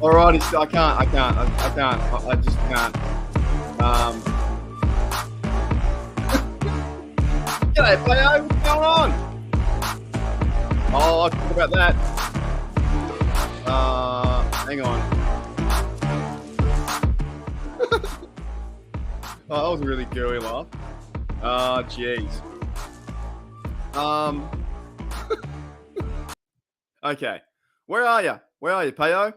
Alrighty, so I can't. I just can't. G'day, playo. What's going on? Oh, I'll talk about that. Hang on. Oh, that was a really girly laugh. Jeez. Okay. Where are you? Payo?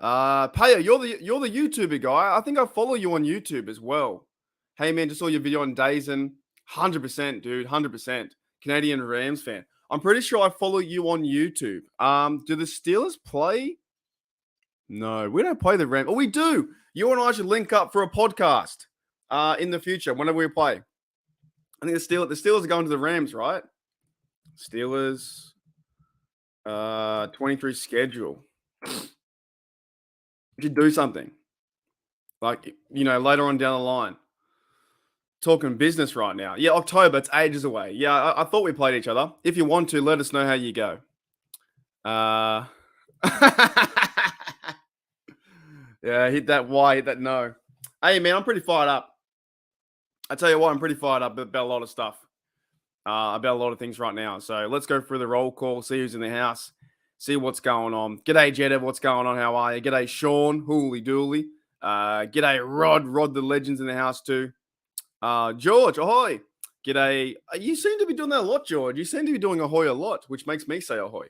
Payo, you're the YouTuber guy. I think I follow you on YouTube as well. Hey man, just saw your video on Dazen. 100%, dude. 100%. Canadian Rams fan. I'm pretty sure I follow you on YouTube. Do the Steelers play? No, we don't play the Rams. Oh, we do. You and I should link up for a podcast in the future whenever we play. I think the Steelers are going to the Rams, right? Steelers 23 schedule. We should do something. Like, later on down the line. Talking business right now. Yeah, October, it's ages away. Yeah, I thought we played each other. If you want to, let us know how you go. Yeah, hit that Y, hit that no. Hey, man, I'm pretty fired up. I tell you what, I'm pretty fired up about a lot of stuff. About a lot of things right now. So let's go through the roll call, see who's in the house, see what's going on. G'day, Jeddah, what's going on? How are you? G'day, Sean, hooly dooly. G'day, Rod the legend's in the house too. George, ahoy. G'day. You seem to be doing that a lot, George. You seem to be doing ahoy a lot, which makes me say ahoy.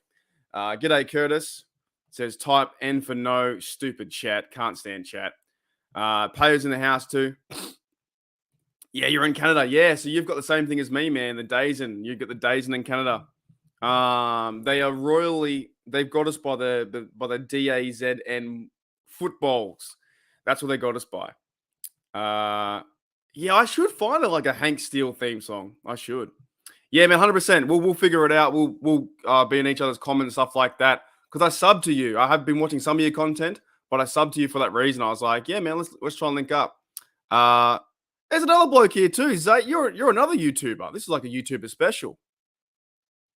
G'day, Curtis. Says type N for no, stupid chat. Can't stand chat. Payer's in the house too. Yeah, you're in Canada. Yeah, so you've got the same thing as me, man. The Dazen. You've got the Dazen in Canada. They are they've got us by the DAZN footballs. That's what they got us by. Yeah, I should find like a Hank Steele theme song. I should. Yeah, man, 100%. We'll figure it out. We'll be in each other's comments and stuff like that. Because I subbed to you. I have been watching some of your content, but I subbed to you for that reason. I was like, yeah, man, let's try and link up. There's another bloke here too. Zay, you're another YouTuber. This is like a YouTuber special.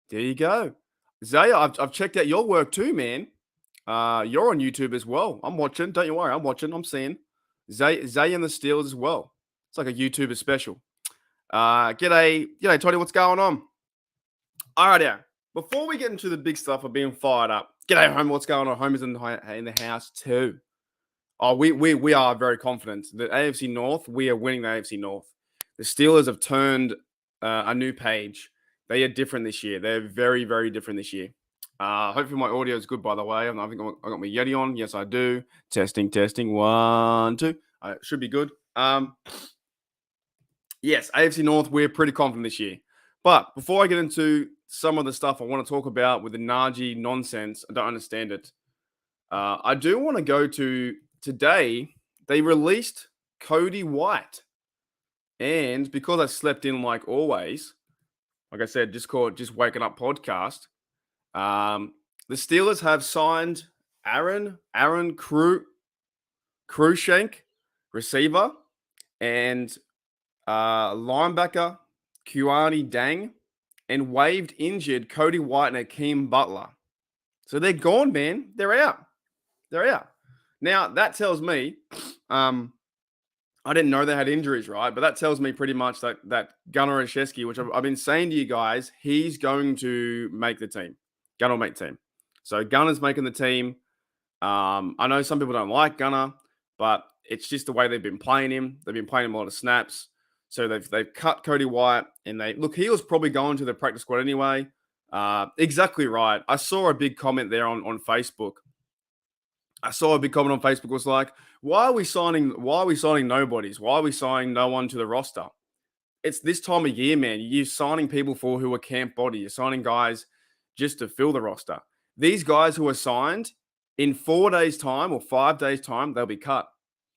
There you go. Zay, I've checked out your work too, man. You're on YouTube as well. I'm watching. Don't you worry. I'm watching. I'm seeing. Zay and the Steelers as well. It's like a YouTuber special. G'day, Toddy. What's going on? All right, yeah. Before we get into the big stuff of being fired up, g'day, Homer. What's going on? Homer's in the house too. Oh, we are very confident. The AFC North, we are winning the AFC North. The Steelers have turned a new page. They are different this year. They're very, very different this year. Hopefully my audio is good, by the way. I think I got my Yeti on. Yes, I do. Testing. 1, 2. It should be good. Yes, AFC North, we're pretty confident this year. But before I get into some of the stuff I want to talk about with the Najee nonsense, I don't understand it. I do want to go to today. They released Cody White. And because I slept in like always, like I said, just waking up podcast. The Steelers have signed Aaron Cruikshank, receiver, and linebacker Kuani Dang, and waived injured Cody White and Akeem Butler. So they're gone, man. They're out. Now, that tells me, I didn't know they had injuries, right? But that tells me pretty much that Gunnar Olszewski, which I've been saying to you guys, he's going to make the team. Gunnar will make the team. So Gunnar's making the team. I know some people don't like Gunnar, but it's just the way they've been playing him. They've been playing him a lot of snaps. So they've cut Cody White, and he was probably going to the practice squad anyway. Exactly right. I saw a big comment there on Facebook. Was like, why are we signing nobodies? Why are we signing no one to the roster? It's this time of year, man. You're signing people who are camp body. You're signing guys just to fill the roster. These guys who are signed, in 4 days' time or 5 days' time, they'll be cut.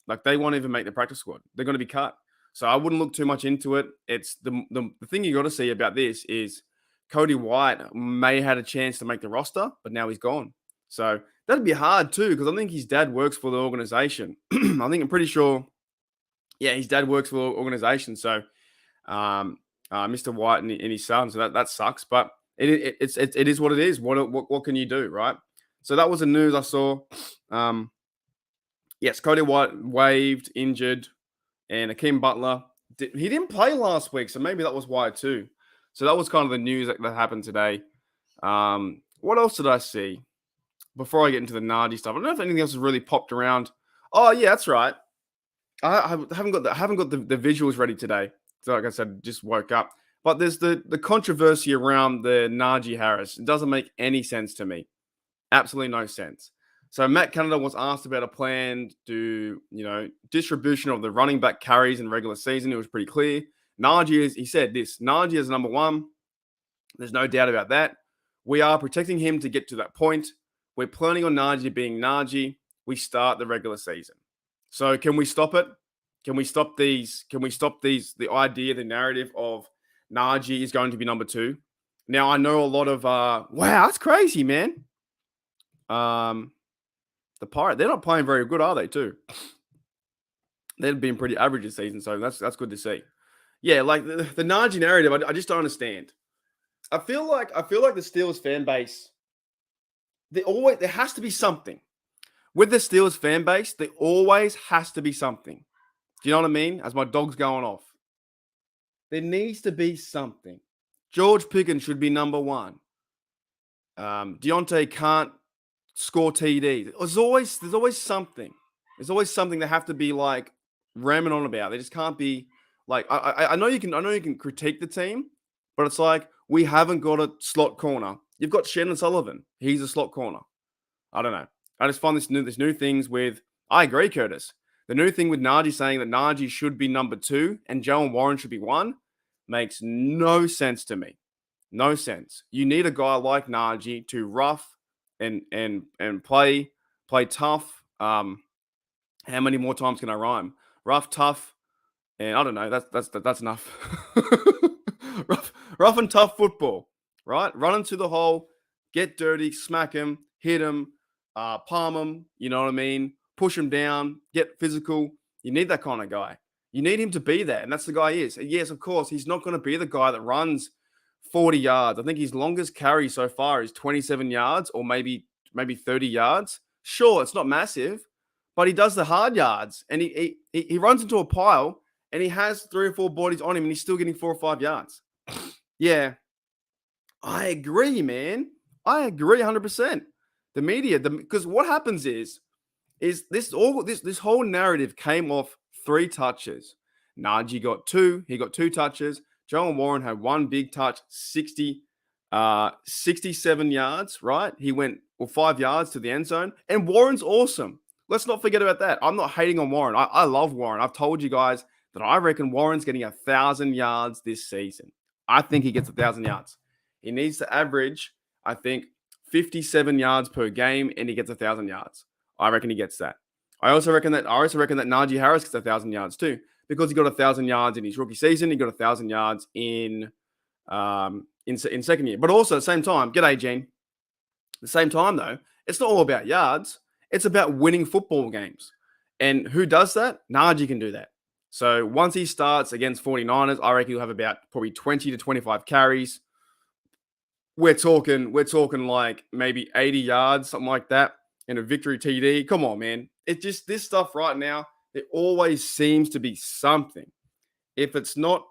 Like, they won't even make the practice squad. They're going to be cut. So I wouldn't look too much into it. It's the thing you got to see about this is Cody White may have had a chance to make the roster, but now he's gone. So that'd be hard too, because I think his dad works for the organization. I'm pretty sure, yeah, his dad works for the organization. So Mr. White and his son. So that sucks, but it is what it is. What can you do, right? So that was the news I saw. Um, yes, Cody White waived, injured, and Akeem Butler, he didn't play last week, so maybe that was why too. So that was kind of the news that happened today. What else did I see? Before I get into the Nardi stuff, I don't know if anything else has really popped around. Oh yeah, that's right. I haven't got the visuals ready today. So like I said, just woke up. But there's the controversy around the Najee Harris. It doesn't make any sense to me. Absolutely no sense. So Matt Canada was asked about a planned distribution of the running back carries in regular season. It was pretty clear. He said this, Najee is number one. There's no doubt about that. We are protecting him to get to that point. We're planning on Najee being Najee. We start the regular season. So can we stop it? Can we stop these? The idea, the narrative of Najee is going to be number two. Now I know a lot of wow, that's crazy, man. The Pirates, they're not playing very good, are they? Too, they've been pretty average this season, so that's good to see. Yeah, like the Najee narrative, I just don't understand. I feel like the Steelers fan base, there has to be something with the Steelers fan base. There always has to be something. Do you know what I mean? As my dog's going off, there needs to be something. George Pickens should be number one. Deontay can't score TD. There's always something. There's always something they have to be like ramming on about. They just can't be like I know you can critique the team, but it's like we haven't got a slot corner. You've got Shannon Sullivan. He's a slot corner. I don't know. I just find this new things with. I agree, Curtis. The new thing with Najee saying that Najee should be number two and Jalen Warren should be one makes no sense to me. No sense. You need a guy like Najee to rough and play tough. How many more times can I rhyme? Rough, tough, and I don't know. That's enough. rough and tough football, right? Run into the hole, get dirty, smack him, hit him, palm him. You know what I mean? Push him down, get physical. You need that kind of guy. You need him to be there, and that's the guy he is. And yes, of course, he's not going to be the guy that runs 40 yards. I think his longest carry so far is 27 yards or maybe 30 yards. Sure, it's not massive, but he does the hard yards, and he runs into a pile, and he has 3 or 4 bodies on him, and he's still getting 4 or 5 yards. Yeah, I agree, man. I agree 100%. The media, because what happens is this whole narrative came off 3 touches. Najee got 2. He got 2 touches. Jalen Warren had 1 big touch, 67 yards, right? He went 5 yards to the end zone. And Warren's awesome. Let's not forget about that. I'm not hating on Warren. I love Warren. I've told you guys that I reckon Warren's getting 1,000 yards this season. I think he gets 1,000 yards. He needs to average, I think, 57 yards per game, and he gets 1,000 yards. I reckon he gets that. I also reckon that Najee Harris gets 1,000 yards too, because he got 1,000 yards in his rookie season. He got 1,000 yards in second year. But also at the same time, g'day, Gene. At the same time, though, it's not all about yards. It's about winning football games. And who does that? Najee can do that. So once he starts against 49ers, I reckon he'll have about probably 20 to 25 carries. We're talking like maybe 80 yards, something like that, in a victory TD. Come on, man. It just, this stuff right now, it always seems to be something. If it's not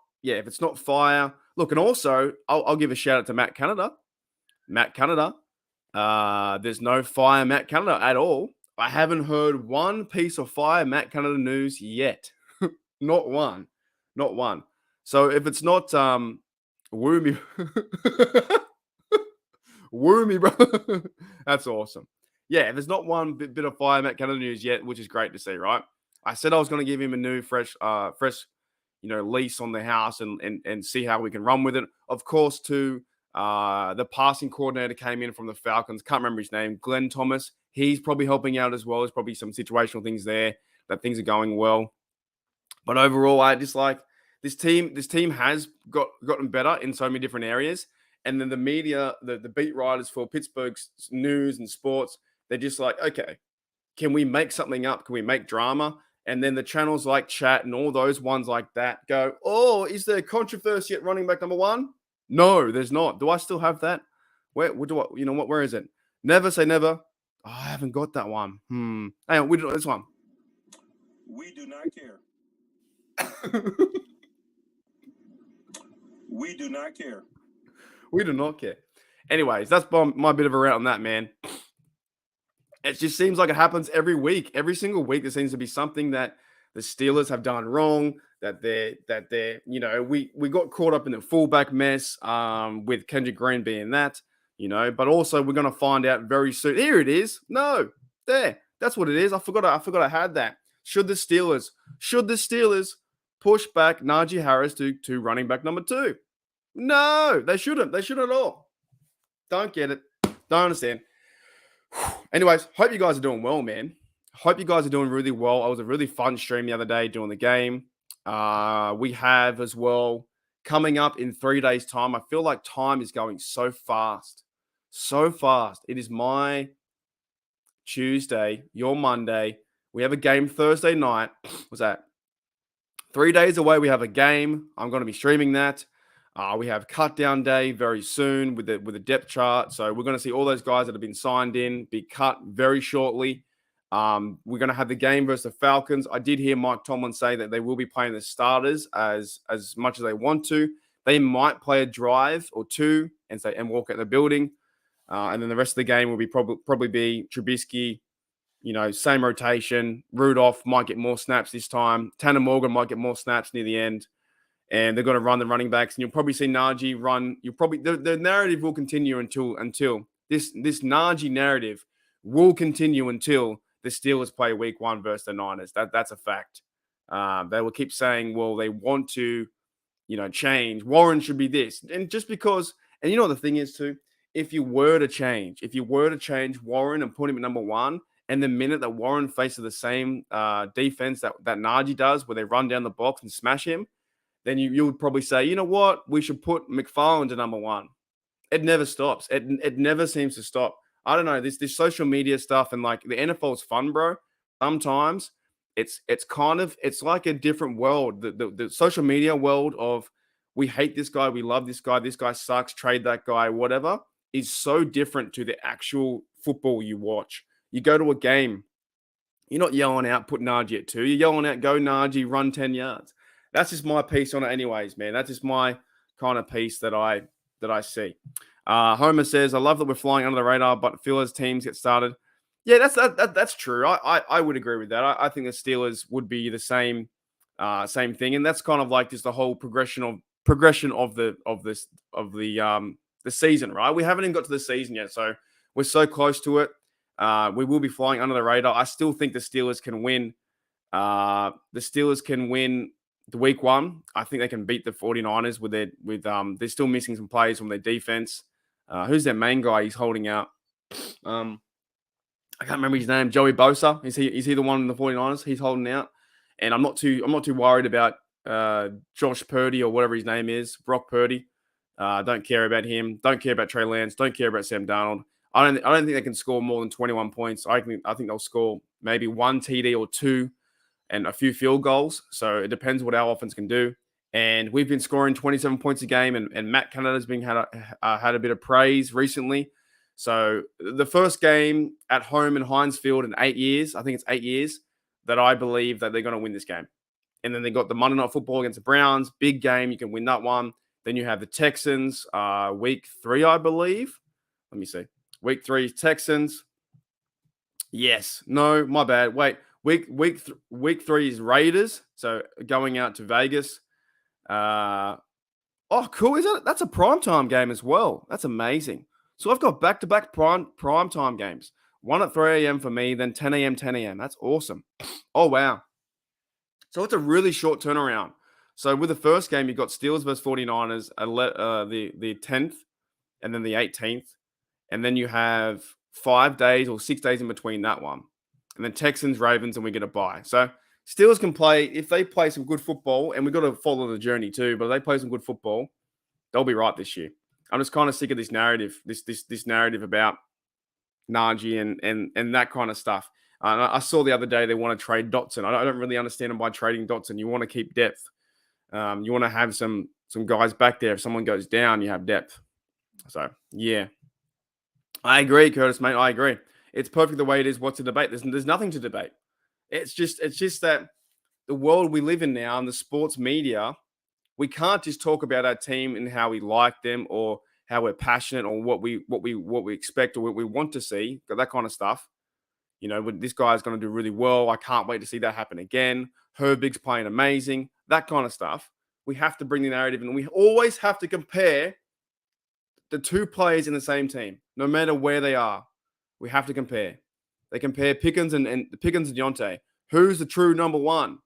fire. Look, and also, I'll give a shout out to Matt Canada. Matt Canada. There's no fire Matt Canada at all. I haven't heard one piece of fire Matt Canada news yet. Not one. So if it's not woo me, bro. That's awesome. Yeah, there's not one bit of fire Matt Canada news yet, which is great to see, right? I said I was going to give him a new fresh lease on the house and see how we can run with it. Of course, too, the passing coordinator came in from the Falcons. Can't remember his name. Glenn Thomas. He's probably helping out as well. There's probably some situational things there that things are going well. But overall, I just like this team. This team has gotten better in so many different areas. And then the media, the beat writers for Pittsburgh's news and sports, they're just like, okay, can we make something up? Can we make drama? And then the channels like Chat and all those ones like that go, oh, is there controversy at running back number 1? No, there's not. Do I still have that? Where is it? Never say never. I haven't got that one. Hang on, we do this one. We do not care. We do not care. We do not care. Anyways, that's my bit of a rant on that, man. It just seems like it happens every week. Every single week, there seems to be something that the Steelers have done wrong. That they're we got caught up in the fullback mess with Kendrick Green being that, but also we're gonna find out very soon. Here it is. No, there. That's what it is. I forgot I had that. Should the Steelers push back Najee Harris to running back number 2? No, they shouldn't. They shouldn't at all. Don't get it. Don't understand. Anyways, hope you guys are doing well, man. Hope you guys are doing really well. It was a really fun stream the other day doing the game. We have as well coming up in 3 days' time. I feel like time is going so fast. So fast. It is my Tuesday, your Monday. We have a game Thursday night. What's that? 3 days away, we have a game. I'm going to be streaming that. We have cut down day very soon with the depth chart. So we're going to see all those guys that have been signed in be cut very shortly. We're going to have the game versus the Falcons. I did hear Mike Tomlin say that they will be playing the starters as much as they want to. They might play a drive or two and walk out the building. And then the rest of the game will be probably be Trubisky, same rotation. Rudolph might get more snaps this time. Tanner Morgan might get more snaps near the end. And they're going to run the running backs. And you'll probably see Najee run. The narrative will continue until this Najee narrative will continue until the Steelers play week 1 versus the Niners. That's a fact. They will keep saying, well, they want to, change. Warren should be this. And just because, and you know what the thing is too? If you were to change Warren and put him at number 1, and the minute that Warren faces the same defense that Najee does, where they run down the box and smash him, then you would probably say, you know what? We should put McFarland to number 1. It never stops. It never seems to stop. I don't know. This social media stuff and like the NFL's fun, bro. Sometimes it's like a different world. The social media world of we hate this guy, we love this guy sucks, trade that guy, whatever, is so different to the actual football you watch. You go to a game, you're not yelling out, put Najee at 2. You're yelling out, go Najee, run 10 yards. That's just my piece on it anyways, man. That's just my kind of piece that I see. Homer says, I love that we're flying under the radar, but feel as teams get started. Yeah, that's true. I would agree with that. I think the Steelers would be the same thing. And that's kind of like just the whole progression of the season, right? We haven't even got to the season yet. So we're so close to it. We will be flying under the radar. I still think the Steelers can win. The Steelers can win the week 1. I think they can beat the 49ers they're still missing some players from their defense. Who's their main guy he's holding out? I can't remember his name. Joey Bosa. Is he the one in the 49ers he's holding out? And I'm not too worried about Josh Purdy or whatever his name is, Brock Purdy. Don't care about him. Don't care about Trey Lance. Don't care about Sam Darnold. I don't think they can score more than 21 points. I think they'll score maybe 1 TD or 2 and a few field goals. So it depends what our offense can do. And we've been scoring 27 points a game, and Matt Canada's had a bit of praise recently. So the first game at home in Heinz Field in 8 years, I think it's 8 years, that I believe that they're going to win this game. And then they got the Monday Night Football against the Browns, big game. You can win that one. Then you have the Texans, week 3, I believe. Let me see. Week 3, Texans. Yes. No, my bad. Wait. Week 3 is Raiders. So going out to Vegas. Oh, cool. That's a primetime game as well. That's amazing. So I've got back-to-back primetime games. One at 3 a.m. for me, then 10 a.m., 10 a.m. That's awesome. Oh, wow. So it's a really short turnaround. So with the first game, you've got Steelers versus 49ers, the 10th, and then the 18th. And then you have 5 days or 6 days in between that one. And then Texans, Ravens, and we get a bye. So Steelers can play, if they play some good football, and we've got to follow the journey too, but if they play some good football, they'll be right this year. I'm just kind of sick of this narrative, this narrative about Najee and that kind of stuff. I saw the other day they want to trade Dotson. I don't really understand them by trading Dotson. You want to keep depth. You want to have some guys back there. If someone goes down, you have depth. So, yeah. I agree, Curtis, mate. I agree. It's perfect the way it is. What's to debate? There's nothing to debate. It's just that the world we live in now and the sports media, we can't just talk about our team and how we like them or how we're passionate or what we expect or what we want to see, that kind of stuff. This guy's going to do really well. I can't wait to see that happen again. Herbig's playing amazing. That kind of stuff. We have to bring the narrative, and we always have to compare the two players in the same team, no matter where they are. We have to compare. They compare Pickens and Deontay. Who's the true number one?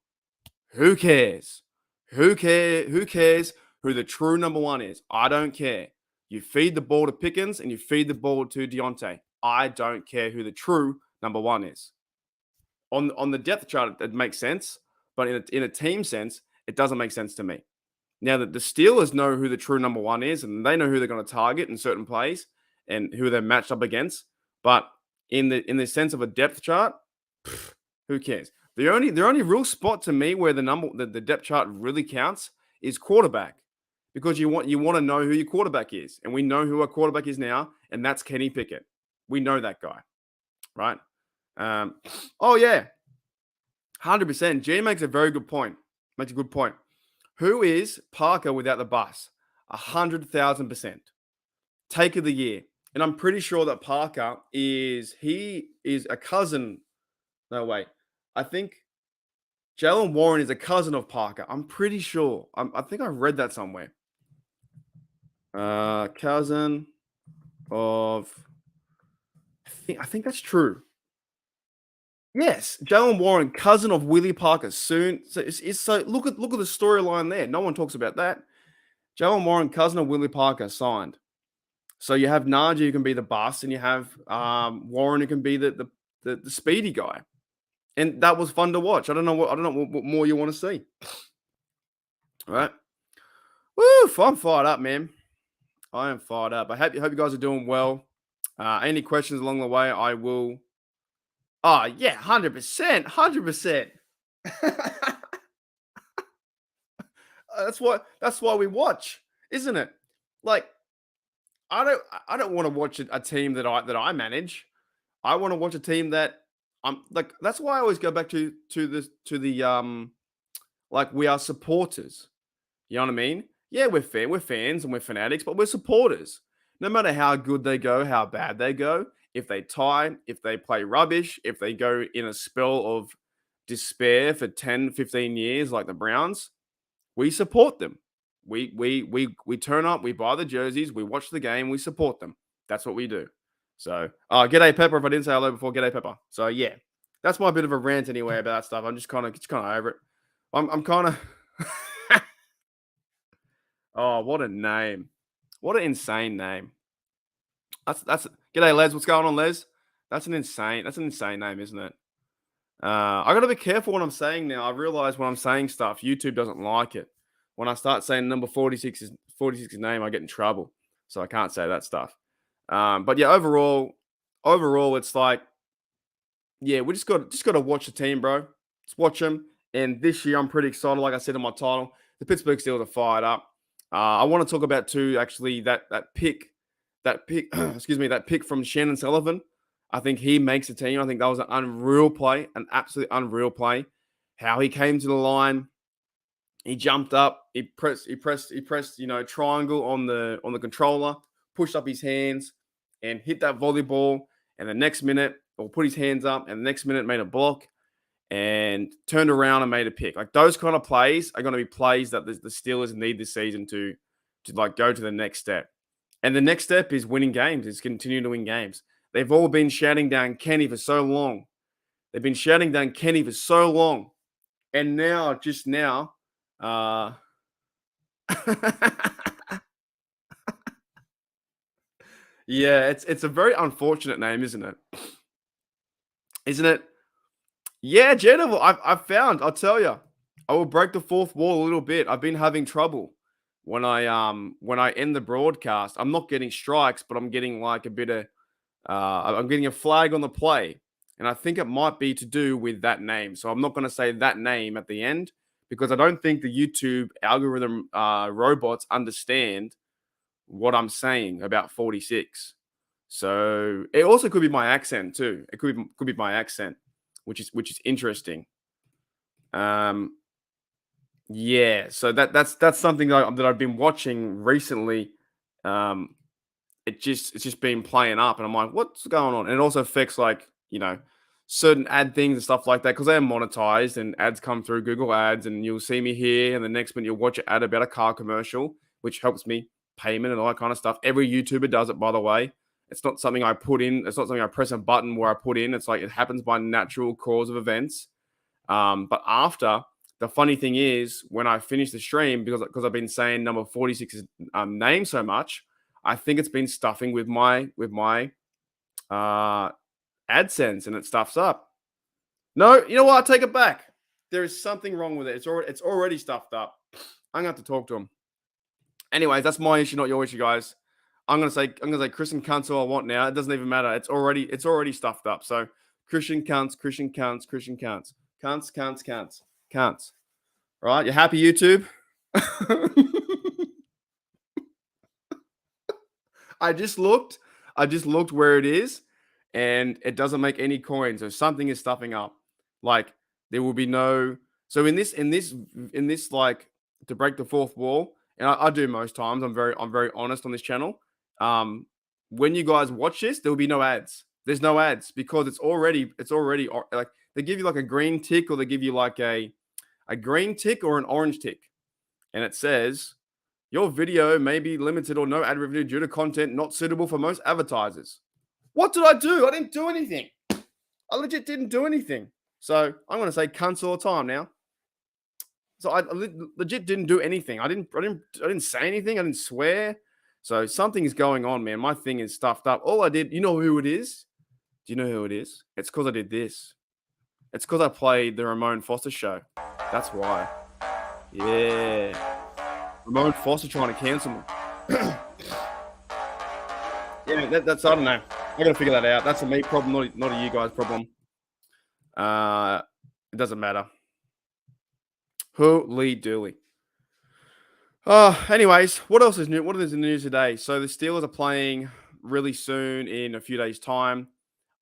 Who cares? Who cares who the true number one is? I don't care. You feed the ball to Pickens and you feed the ball to Deontay. I don't care who the true number one is. On the depth chart, it makes sense, but in a team sense, it doesn't make sense to me. Now that the Steelers know who the true number one is, and they know who they're going to target in certain plays and who they're matched up against, but in the sense of a depth chart, who cares? The only real spot to me where the depth chart really counts is quarterback, because you want to know who your quarterback is, and we know who our quarterback is now, and that's Kenny Pickett. We know that guy, right? Oh yeah, 100%. G makes a very good point. Makes a good point. Who is Parker without the bus? 100,000%. Take of the year, and I'm pretty sure that Parker is a cousin. No, wait. I think Jalen Warren is a cousin of Parker. I'm pretty sure. I think I read that somewhere. Cousin of. I think that's true. Yes, Jalen Warren, cousin of Willie Parker. Soon, so look at the storyline there. No one talks about that. Jalen Warren, cousin of Willie Parker, signed. So you have Najee who can be the bus, and you have Warren who can be the speedy guy. And that was fun to watch. I don't know what more you want to see. All right. Woo! I'm fired up, man. I am fired up. I hope you guys are doing well. Any questions along the way, I will. Oh yeah, 100%, 100%. That's why we watch, isn't it? Like, I don't want to watch a team that I manage. I want to watch a team that I'm like. That's why I always go back to the like, we are supporters. You know what I mean? Yeah, we're fans and we're fanatics, but we're supporters. No matter how good they go, how bad they go, if they tie, if they play rubbish, if they go in a spell of despair for 10, 15 years like the Browns, we support them. We turn up, we buy the jerseys, we watch the game, we support them. That's what we do. So, g'day Pepper. If I didn't say hello before, g'day Pepper. So yeah, that's my bit of a rant anyway about that stuff. I'm just kind of over it. I'm kind of. Oh, what a name! What an insane name. That's. G'day Les. What's going on, Les? That's an insane name, isn't it? I got to be careful what I'm saying now. I realize when I'm saying stuff, YouTube doesn't like it. When I start saying number 46's name, I get in trouble. So I can't say that stuff. But yeah, overall, it's like, yeah, we just got to watch the team, bro. Just watch them. And this year, I'm pretty excited. Like I said in my title, the Pittsburgh Steelers are fired up. I want to talk about too, actually, that pick, excuse me, that pick from Shannon Sullivan. I think he makes the team. I think that was an unreal play, an absolute unreal play. How he came to the line, he jumped up, he pressed, triangle on the controller, pushed up his hands, and hit that volleyball. And the next minute, or put his hands up, and the next minute made a block, and turned around and made a pick. Like, those kind of plays are going to be plays that the Steelers need this season to like go to the next step. And the next step is winning games. Is continuing to win games. They've all been shouting down Kenny for so long. And now, just now, yeah, it's a very unfortunate name, isn't it? Isn't it? Yeah, Daredevil. I've found. I'll tell you. I will break the fourth wall a little bit. I've been having trouble when I end the broadcast. I'm not getting strikes, but I'm getting like a bit of. I'm getting a flag on the play, and I think it might be to do with that name. So I'm not going to say that name at the end, because I don't think the YouTube algorithm robots understand what I'm saying about 46. So it also could be my accent too. It could be my accent, which is interesting. Yeah. So that's something that I've been watching recently. Um, it's just been playing up, and I'm like, what's going on? And it also affects like certain ad things and stuff like that because they're monetized and ads come through Google Ads, and you'll see me here, and the next minute you'll watch an ad about a car commercial, which helps me payment and all that kind of stuff. Every YouTuber does it, by the way. It's not something I put in. It's not something I press a button where I put in. It's like it happens by natural cause of events. But after, the funny thing is, when I finish the stream, because I've been saying number 46's name so much, I think it's been stuffing with my uh, AdSense, and it stuffs up. No, you know what? I take it back. There is something wrong with it. It's already stuffed up. I'm gonna have to talk to him. Anyways, that's my issue, not your issue, guys. I'm gonna say Christian cunts all I want now. It doesn't even matter. It's already stuffed up. So Christian cunts, Christian cunts, Christian cunts, cunts. Right? You happy, YouTube? I just looked where it is, and it doesn't make any coins. So something is stuffing up. Like there will be no. So in this like to break the fourth wall, and I do most times. I'm very honest on this channel. When you guys watch this, there will be no ads. There's no ads because it's already like they give you like a green tick, or they give you like a green tick or an orange tick, and it says your video may be limited or no ad revenue due to content not suitable for most advertisers. What did I do? I didn't do anything. I legit didn't do anything. So I'm going to say cunts all the time now. So I legit didn't do anything. I didn't say anything. I didn't swear. So something is going on, man. My thing is stuffed up. All I did, you know who it is? Do you know who it is? It's because I did this. It's because I played the Ramon Foster show. That's why. Yeah. Ramon Foster trying to cancel me. Yeah, that's I don't know. I gotta figure that out. That's a me problem, not a you guys problem. It doesn't matter. Holy dooly. Anyways, what else is new? What is in the news today? So the Steelers are playing really soon in a few days' time.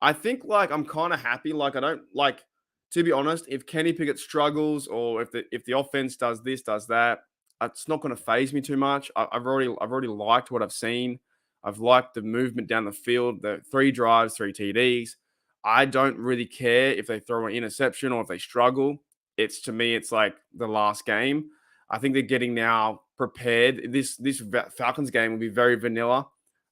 I think like I'm kind of happy. Like I don't like, to be honest, if Kenny Pickett struggles or if the offense does this, does that, it's not going to phase me too much. I've already liked what I've seen. I've liked the movement down the field, the 3 drives, 3 TDs. I don't really care if they throw an interception or if they struggle. To me, it's like the last game. I think they're getting now prepared. This Falcons game will be very vanilla.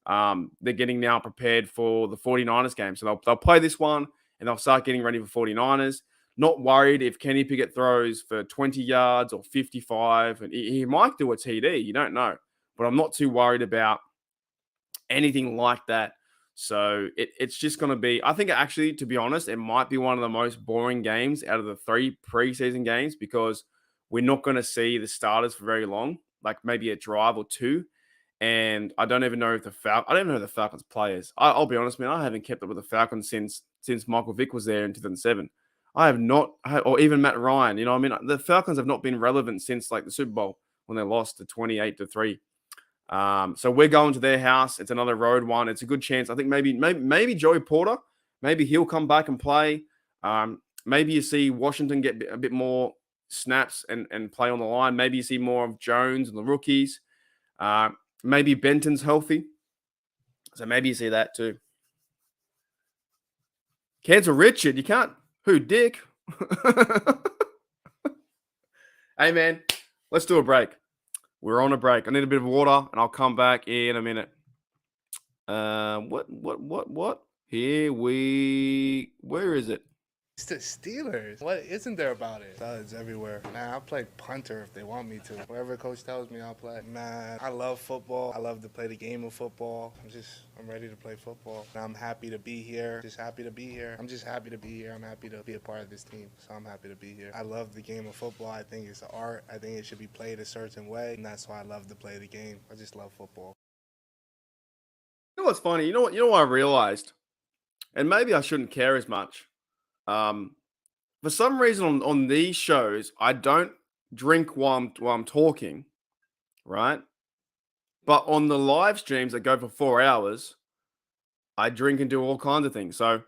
They're getting now prepared for the 49ers game. So they'll play this one and they'll start getting ready for 49ers. Not worried if Kenny Pickett throws for 20 yards or 55. And he might do a TD. You don't know. But I'm not too worried about anything like that. So it's just going to be, I think actually, to be honest, it might be one of the most boring games out of the 3 preseason games because we're not going to see the starters for very long, like maybe a drive or 2. And I don't even know if I don't even know the Falcons players. I'll be honest, man, I haven't kept up with the Falcons since Michael Vick was there in 2007. I have not, or even Matt Ryan. You know, I mean, the Falcons have not been relevant since like the Super Bowl when they lost to 28-3. So we're going to their house. It's another road one. It's a good chance. I think maybe Joey Porter, maybe he'll come back and play. Maybe you see Washington get a bit more snaps and play on the line. Maybe you see more of Jones and the rookies. Maybe Benton's healthy. So maybe you see that too. Cancel Richard. You can't. Who, Dick? Hey, man, let's do a break. We're on a break. I need a bit of water, and I'll come back in a minute. What? Where is it? It's the Steelers. What isn't there about it? It's everywhere. Man, I'll play punter if they want me to. Whatever coach tells me, I'll play. Man, I love football. I love to play the game of football. I'm ready to play football. And I'm happy to be here. Just happy to be here. I'm just happy to be here. I'm happy to be a part of this team. So I'm happy to be here. I love the game of football. I think it's an art. I think it should be played a certain way. And that's why I love to play the game. I just love football. You know what's funny? You know what I realized? And maybe I shouldn't care as much. For some reason on these shows, I don't drink while I'm talking, right? But on the live streams that go for 4 hours, I drink and do all kinds of things. So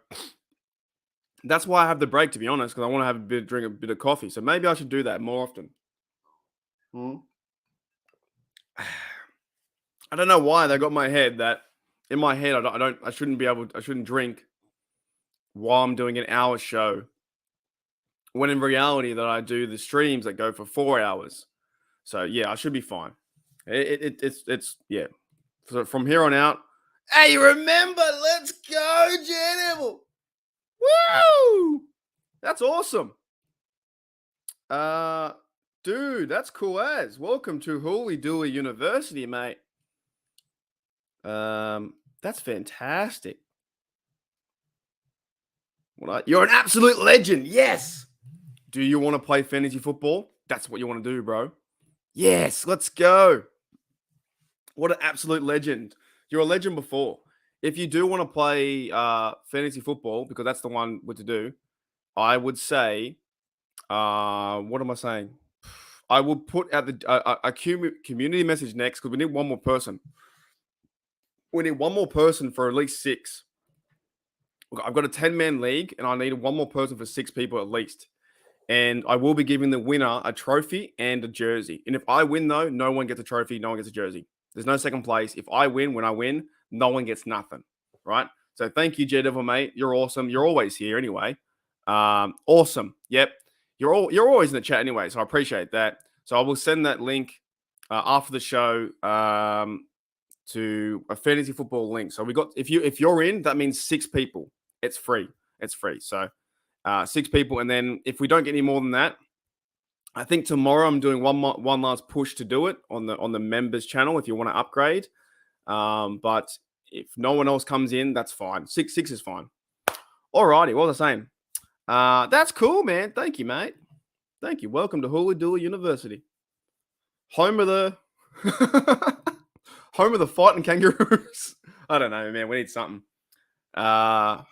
that's why I have the break, to be honest, because I want to have drink a bit of coffee. So maybe I should do that more often. I don't know why they got my head that in my head I shouldn't drink while I'm doing an hour show. When in reality that I do the streams that go for 4 hours. So yeah, I should be fine. It's yeah. So from here on out, hey, remember, let's go, Jan. Woo! That's awesome. Dude, that's cool as. Welcome to Holy Dooly University, mate. That's fantastic. You're an absolute legend. Yes. Do you want to play fantasy football? That's what you want to do, bro. Yes, let's go. What an absolute legend. You're a legend before. If you do want to play fantasy football, because that's the one to do, I would say, what am I saying? I will put out a community message next because we need one more person. We need one more person for at least 6. Look, I've got a 10-man league, and I need one more person for 6 people at least. And I will be giving the winner a trophy and a jersey. And if I win, though, no one gets a trophy, no one gets a jersey. There's no second place. If I win, when I win, no one gets nothing, right? So thank you, J-Devil, mate. You're awesome. You're always here anyway. Awesome. Yep. You're always in the chat anyway, so I appreciate that. So I will send that link after the show to a fantasy football link. So we got if you're in, that means 6 people. It's free. It's free. So 6 people, and then if we don't get any more than that, I think tomorrow I'm doing one last push to do it on the members channel if you want to upgrade. But if no one else comes in, that's fine. 6 is fine. Alrighty, what was I saying? That's cool, man. Thank you, mate. Thank you. Welcome to Hula Doola University, home of the home of the fighting kangaroos. I don't know, man. We need something. I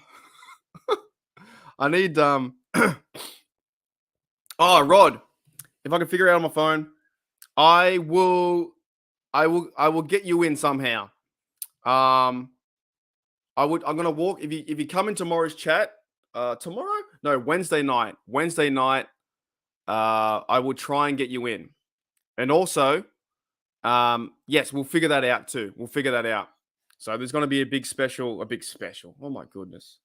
need oh, Rod. If I can figure it out on my phone, I will get you in somehow. I'm gonna walk if you come in tomorrow's chat. Tomorrow? No, Wednesday night. Wednesday night. I will try and get you in. And also, yes, we'll figure that out too. We'll figure that out. So there's gonna be a big special. Oh my goodness.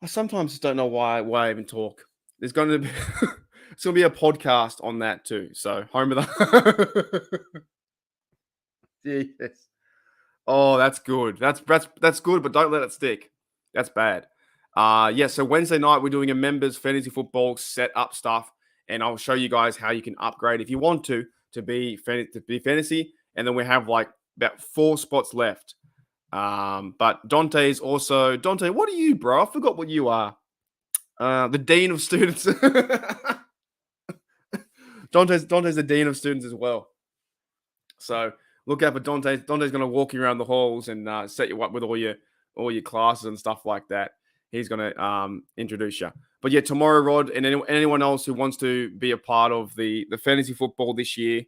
I sometimes just don't know why I even talk. There's gonna be it's gonna be a podcast on that too. So home of the yes. Oh, that's good. That's good, but don't let it stick. That's bad. Yeah. So Wednesday night we're doing a members fantasy football set up stuff, and I'll show you guys how you can upgrade if you want to be fantasy, and then we have like about 4 spots left. But Dante's also Dante. What are you, bro? I forgot what you are. The dean of students. Dante's the dean of students as well. So look out for Dante. Dante's going to walk you around the halls and set you up with all your classes and stuff like that. He's going to introduce you. But yeah, tomorrow, Rod, and anyone else who wants to be a part of the fantasy football this year,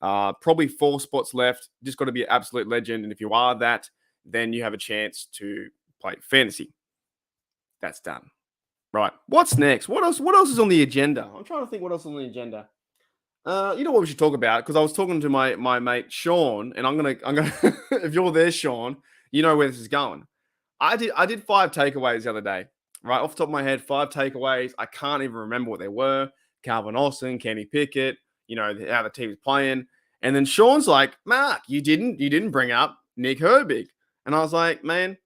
probably 4 spots left. Just got to be an absolute legend. And if you are that, then you have a chance to play fantasy. That's done. Right. What's next? What else is on the agenda? I'm trying to think what else is on the agenda. You know what we should talk about? Because I was talking to my mate Sean, and I'm gonna if you're there, Sean, you know where this is going. I did 5 takeaways the other day, right off the top of my head. 5 takeaways. I can't even remember what they were. Calvin Austin, Kenny Pickett, how the team's playing, and then Sean's like, Mark, you didn't bring up Nick Herbig, and I was like, man,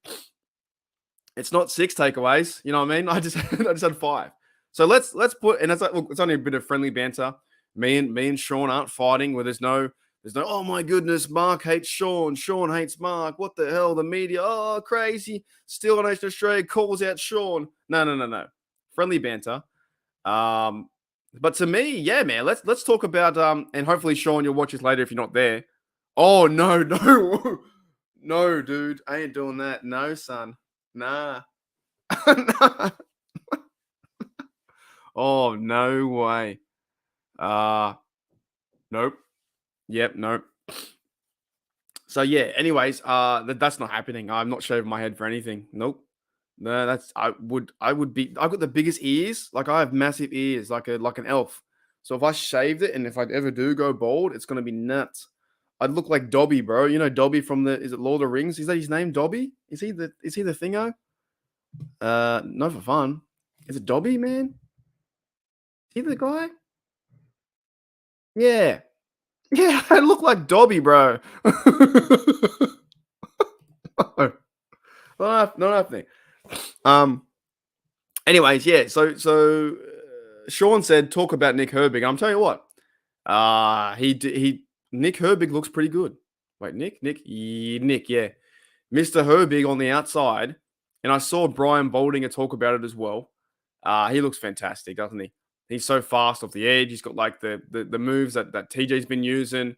it's not 6 takeaways. You know what I mean? I just had 5. So let's put, and it's like, look, it's only a bit of friendly banter. Me and Sean aren't fighting where there's no, oh my goodness, Mark hates Sean. Sean hates Mark. What the hell? The media, oh, crazy. Still Nation Australia calls out Sean. No. Friendly banter. But to me, yeah, man, let's talk about, and hopefully, Sean, you'll watch this later if you're not there. Oh, no. No, dude. I ain't doing that. No, son. Nah. Nah. Oh, no way. Nope. Yep, nope. So yeah. Anyways, that's not happening. I'm not shaving my head for anything. Nope. No, I've got the biggest ears. Like I have massive ears, like an elf. So if I shaved it and if I ever do go bald, it's gonna be nuts. I'd look like Dobby, bro. You know Dobby from is it Lord of the Rings? Is that his name, Dobby? Is he the thingo? No for fun. Is it Dobby, man? Is he the guy? Yeah. Yeah, I look like Dobby, bro. Not happening. Anyways, yeah. So Sean said talk about Nick Herbig. I'm telling you what. He Nick Herbig looks pretty good. Wait, Nick, yeah. Mr. Herbig on the outside, and I saw Brian Boldinger talk about it as well. He looks fantastic, doesn't he? He's so fast off the edge. He's got like the moves that TJ's been using.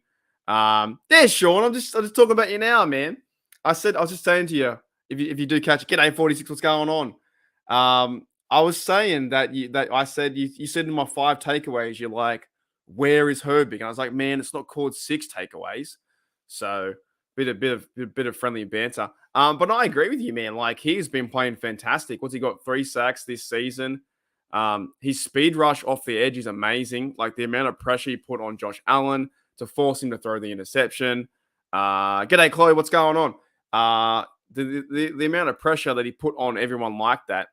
There's Sean. I'm just talking about you now, man. I was just saying to you, if you do catch it, g'day 46, what's going on? I was saying I said you said in my 5 takeaways, you're like, where is Herbig? And I was like, man, it's not called 6 takeaways. So bit of friendly banter. But I agree with you, man. Like he's been playing fantastic. What's he got? 3 sacks this season. His speed rush off the edge is amazing. Like the amount of pressure he put on Josh Allen to force him to throw the interception. G'day, Chloe. What's going on? The amount of pressure that he put on everyone like that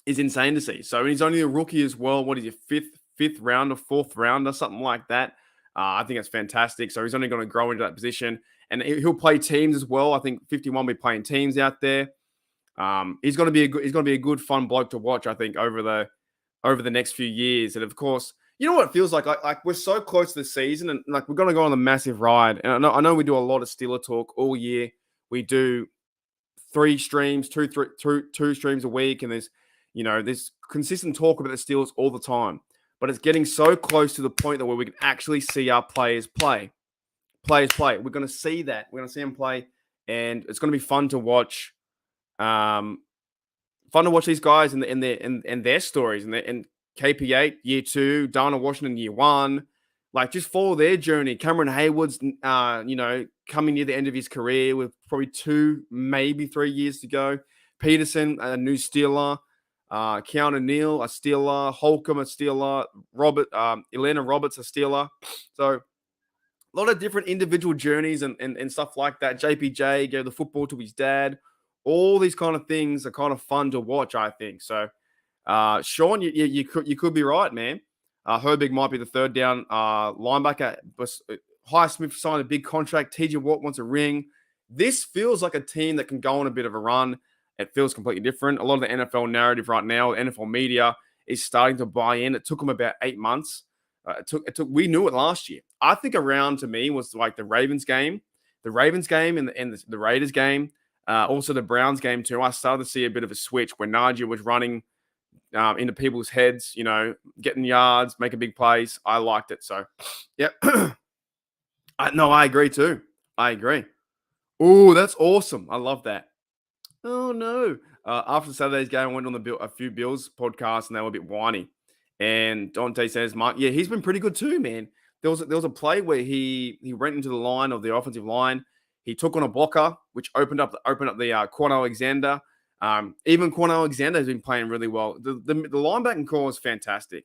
is insane to see. So he's only a rookie as well. What is he, fifth rounder, 4th rounder, something like that? I think that's fantastic. So he's only going to grow into that position, and he'll play teams as well. I think 51 will be playing teams out there. He's going to be a good, fun bloke to watch. I think over the next few years, and of course, you know what it feels like. Like we're so close to the season, and like we're going to go on a massive ride. And I know we do a lot of Steeler talk all year. We do 3 streams, two streams a week, and there's consistent talk about the Steelers all the time. But it's getting so close to the point that where we can actually see our players play. We're going to see that. We're going to see them play, and it's going to be fun to watch. Fun to watch these guys and their stories and KP8 year 2, Darnell Washington year 1. Like just follow their journey. Cameron Hayward's, coming near the end of his career with probably 2, maybe 3 years to go. Peterson, a new Steeler. Keanu Neal, a Steeler. Holcomb, a Steeler. Atlanta Roberts, a Steeler. So a lot of different individual journeys and stuff like that. JPJ gave the football to his dad. All these kind of things are kind of fun to watch, I think. So, Sean, you could be right, man. Herbig might be the 3rd down linebacker. Highsmith signed a big contract. TJ Watt wants a ring. This feels like a team that can go on a bit of a run. It feels completely different. A lot of the NFL narrative right now, NFL media is starting to buy in. It took them about 8 months. We knew it last year. I think around to me was like the Ravens game and the Raiders game. Also the Browns game too. I started to see a bit of a switch when Najee was running into people's heads, getting yards, making big plays. I liked it. So, yeah. I agree too. I agree. Oh, that's awesome. I love that. Oh, no. After Saturday's game, I went on a few Bills podcasts, and they were a bit whiny. And Dante says, Mark, yeah, he's been pretty good too, man. There was a play where he went into the line of the offensive line. He took on a blocker, which opened up the Quan Alexander. Even Quan Alexander has been playing really well. The linebacking core is fantastic.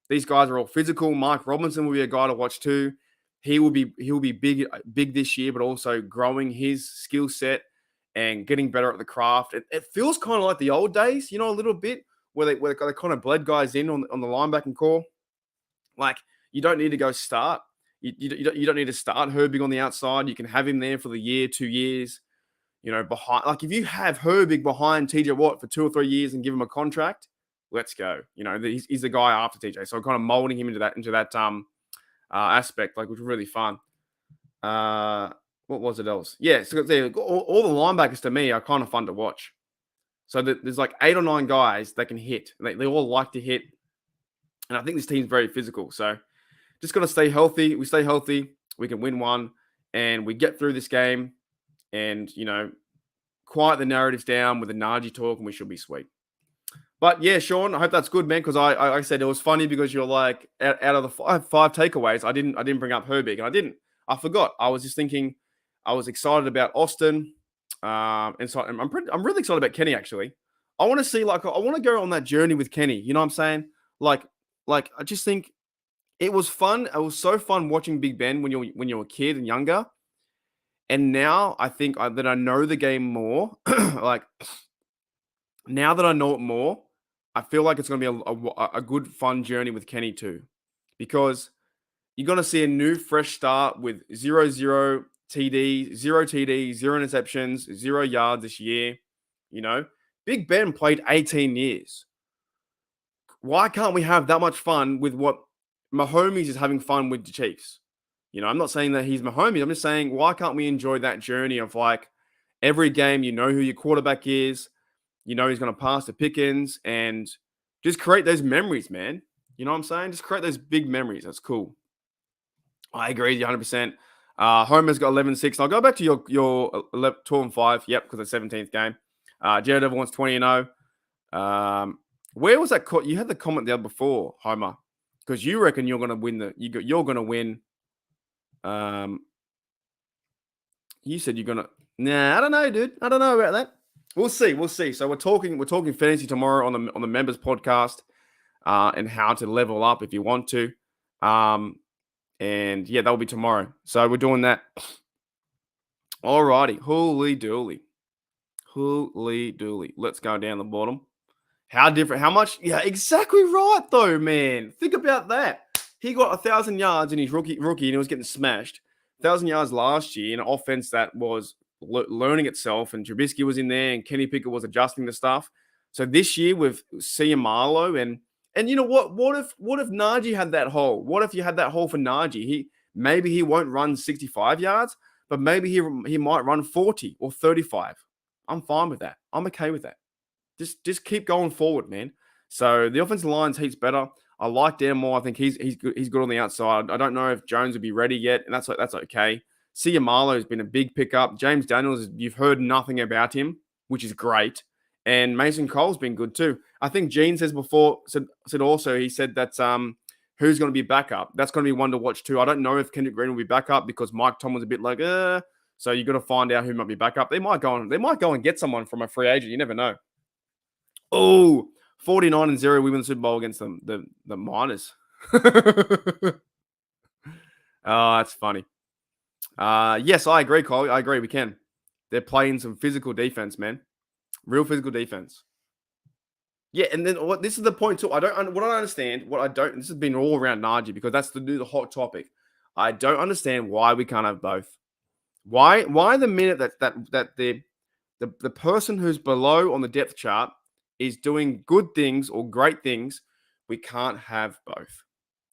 These guys are all physical. Mike Robinson will be a guy to watch too. He will be big this year, but also growing his skill set and getting better at the craft. It feels kind of like the old days, a little bit where they kind of bled guys in on the linebacking core. Like you don't need to go start. You don't need to start Herbig on the outside. You can have him there for the year, 2 years. Behind. Like if you have Herbig behind TJ Watt for 2 or 3 years and give him a contract, let's go. He's the guy after TJ. So I'm kind of molding him into that aspect, like which was really fun. What was it else? Yeah, so all the linebackers to me are kind of fun to watch. So there's like 8 or 9 guys that can hit. They all like to hit. And I think this team's very physical. So just got to stay healthy. We stay healthy. We can win one. And we get through this game and, quiet the narratives down with the Najee talk and we should be sweet. But yeah, Sean, I hope that's good, man, because I said it was funny because you're like, out of the five takeaways, I didn't bring up Herbig, and I didn't. I forgot. I was just thinking I was excited about Austin. And so I'm really excited about Kenny, actually. I want to see, I want to go on that journey with Kenny. You know what I'm saying? Like, I just think it was fun. It was so fun watching Big Ben when you're a kid and younger. And now I think that I know the game more. Like, now that I know it more, I feel like it's going to be a good, fun journey with Kenny too. Because you're going to see a new, fresh start with 0-0 TD, 0 TD, 0 interceptions, 0 yards this year. You know, Big Ben played 18 years. Why can't we have that much fun with what Mahomes is having fun with the Chiefs? You know, I'm not saying that he's Mahomes. I'm just saying, why can't we enjoy that journey of like every game, you know who your quarterback is, you know he's going to pass to Pickens, and just create those memories, man. You know what I'm saying? Just create those big memories. That's cool. I agree with you 100%. Homer's got 11-6. I'll go back to your 12-5. Yep, because the 17th game. Jared Ever wants 20-0. Where was that? You had the comment there before, Homer, because you reckon you're going to win you're going to win. You said you're going to. Nah, I don't know, dude. I don't know about that. We'll see. We'll see. So we're talking fantasy tomorrow on the members podcast, and how to level up if you want to. And yeah, that'll be tomorrow. So we're doing that. Alrighty. Holy dooly. Let's go down the bottom. How different? How much? Yeah, exactly right, though, man. Think about that. He got 1,000 yards in his rookie, and he was getting smashed. 1,000 yards last year in an offense that was learning itself, and Trubisky was in there, and Kenny Pickett was adjusting the stuff. So this year with Marlo and you know what? What if Najee had that hole? What if you had that hole for Najee? Maybe he won't run 65 yards, but maybe he might run 40 or 35. I'm fine with that. I'm okay with that. Just keep going forward, man. So the offensive line's heaps better. I like Dan Moore. I think he's good on the outside. I don't know if Jones will be ready yet, and that's okay. Marlo has been a big pickup. James Daniels, you've heard nothing about him, which is great. And Mason Cole's been good too. I think Gene said also that who's going to be backup. That's going to be one to watch too. I don't know if Kendrick Green will be backup because Mike Tomlin's a bit like, so you got to find out who might be backup. They might go and get someone from a free agent. You never know. Oh, 49-0. We win the Super Bowl against the Miners. Oh, that's funny. Yes, I agree, Cole. I agree. We can. They're playing some physical defense, man. Real physical defense. Yeah, and then this is the point too. What I don't understand. This has been all around Najee because that's the hot topic. I don't understand why we can't have both. Why the minute that the person who's below on the depth chart is doing good things or great things, we can't have both.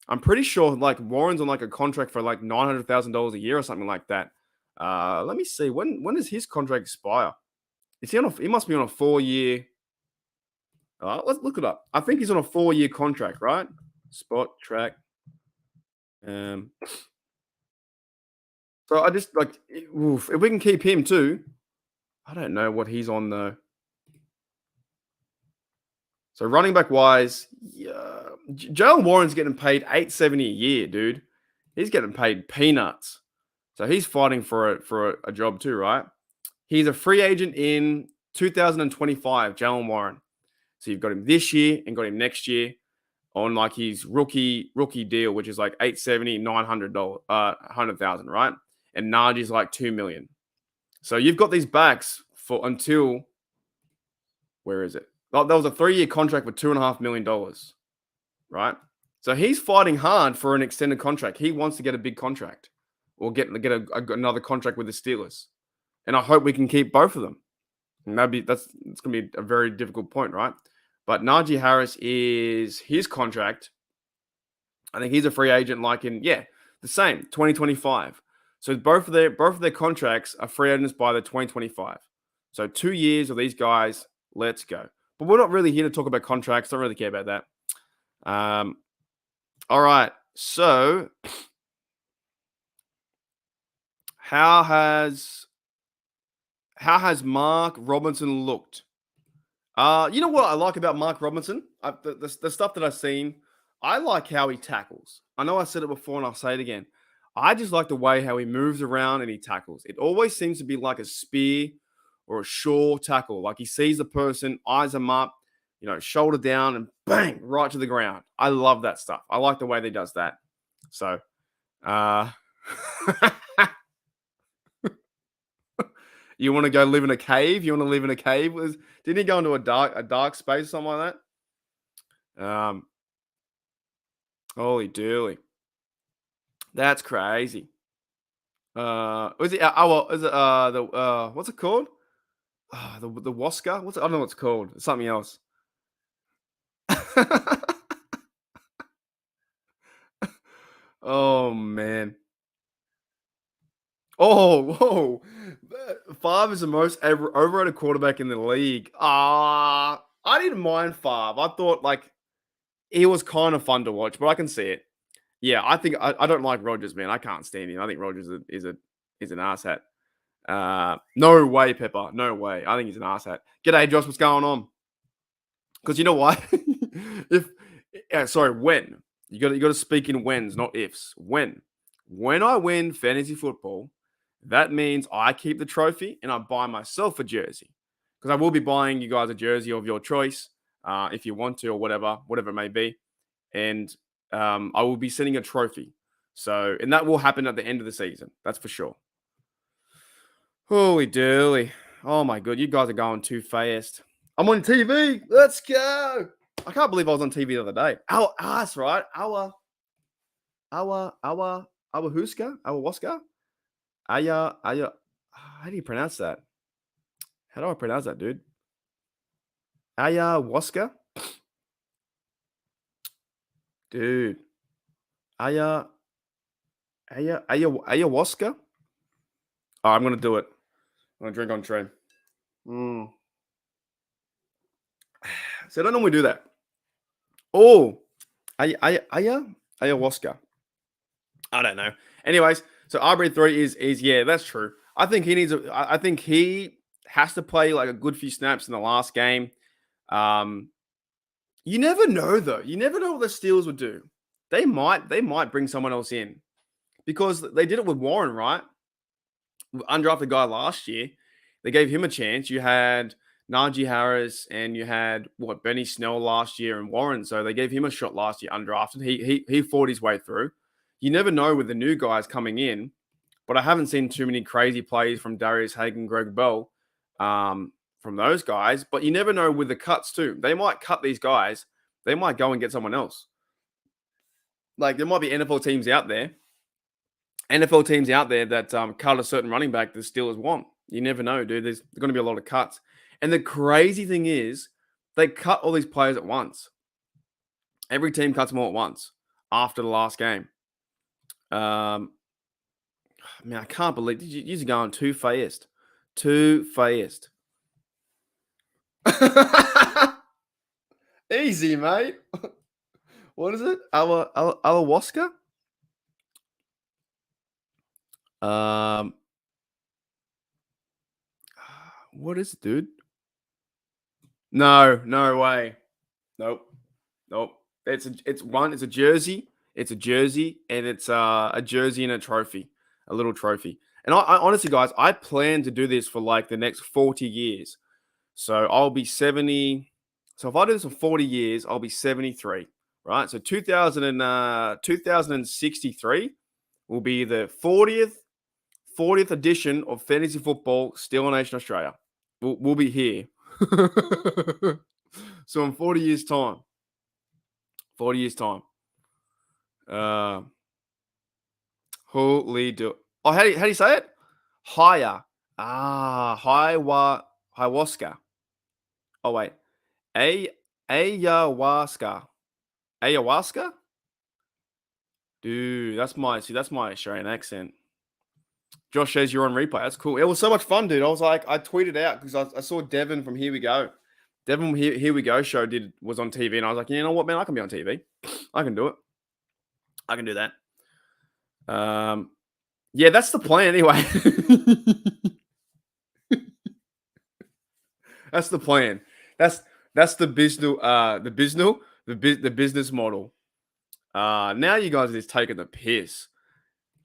I'm pretty sure like Warren's on like a contract for like $900,000 a year or something like that. Let me see. When does his contract expire? He must be on a 4-year. Let's look it up. I think he's on a 4-year contract, right? Spot track. So I just like if we can keep him too. I don't know what he's on though. So running back wise, Jalen Warren's getting paid $870 a year, dude. He's getting paid peanuts. So he's fighting for a job too, right? He's a free agent in 2025, Jalen Warren. So you've got him this year and got him next year on like his rookie deal, which is like $870, $900, $100,000, right? And Najee's like $2 million. So you've got these backs for until where is it? That was a 3-year contract for $2.5 million, right? So he's fighting hard for an extended contract. He wants to get a big contract or get another contract with the Steelers. And I hope we can keep both of them. And it's going to be a very difficult point, right? But Najee Harris is his contract. I think he's a free agent the same, 2025. So both of their contracts are free agents by the 2025. So 2 years of these guys, let's go. But we're not really here to talk about contracts. Don't really care about that. All right. So how has Mark Robinson looked? You know what I like about Mark Robinson? The stuff that I've seen, I like how he tackles. I know I said it before and I'll say it again. I just like the way how he moves around and he tackles. It always seems to be like a spear or a sure tackle. Like he sees the person, eyes them up, shoulder down, and bang, right to the ground. I love that stuff. I like the way that he does that. So, you want to go live in a cave? You want to live in a cave? Didn't he go into a dark space or something like that? Holy dooly. That's crazy. Was it is it the what's it called? The Waska? I don't know what it's called. It's something else. Oh man. Oh, whoa. Favre is the most overrated quarterback in the league. I didn't mind Favre. I thought he was kind of fun to watch, but I can see it. Yeah, I think I don't like Rodgers, man. I can't stand him. I think Rodgers is an asshat. No way, Pepper. No way. I think he's an asshat. G'day, Josh. What's going on? Because you know why? When you got to speak in whens, not ifs. When I win fantasy football, that means I keep the trophy and I buy myself a jersey. Because I will be buying you guys a jersey of your choice, if you want to, or whatever it may be. And I will be sending a trophy. So, and that will happen at the end of the season. That's for sure. Holy dooly. Oh my god, you guys are going too fast. I'm on TV. Let's go. I can't believe I was on TV the other day. Our ass, right? Our Huska? Our Waska? How do you pronounce that? How do I pronounce that, dude? Ayahuasca? Dude. Ayahuasca? Oh, I'm going to do it. I'm going to drink on train. So I don't normally do that. Oh, ayahuasca. I don't know. Anyways, so RB3 is yeah, that's true. I think he needs I think he has to play like a good few snaps in the last game. You never know though. You never know what the Steelers would do. They might bring someone else in because they did it with Warren, right? Undrafted guy last year. They gave him a chance. You had Najee Harris and you had Benny Snell last year and Warren. So they gave him a shot last year undrafted. He fought his way through. You never know with the new guys coming in, but I haven't seen too many crazy plays from Darius Hagan, Greg Bell, from those guys. But you never know with the cuts too. They might cut these guys. They might go and get someone else. Like there might be NFL teams out there that cut a certain running back the Steelers want. You never know, dude. There's going to be a lot of cuts. And the crazy thing is they cut all these players at once. Every team cuts them all at once after the last game. Man, I can't believe you're going too fast. Too fast. Easy, mate. What is it? Ayahuasca? What is it, dude? No way. Nope. It's a jersey. It's a jersey, and it's a jersey and a trophy, a little trophy. And I honestly, guys, I plan to do this for like the next 40 years. So I'll be 70. So if I do this for 40 years, I'll be 73, right? So 2063 will be the 40th edition of fantasy football, Steel Nation Australia. We'll be here. So in 40 years' time. Holy do. Oh, how do you say it? Higher. Ayahuasca. Oh wait. Ayahuasca. Dude, that's my Australian accent. Josh says you're on replay. That's cool. It was so much fun, dude. I was like, I tweeted out because I saw Devin from Here We Go. Devin from Here We Go show was on TV, and I was like, you know what, man, I can be on TV. I can do it. I can do that. Yeah, that's the plan anyway. That's the plan. That's the business model. Now you guys are just taking the piss.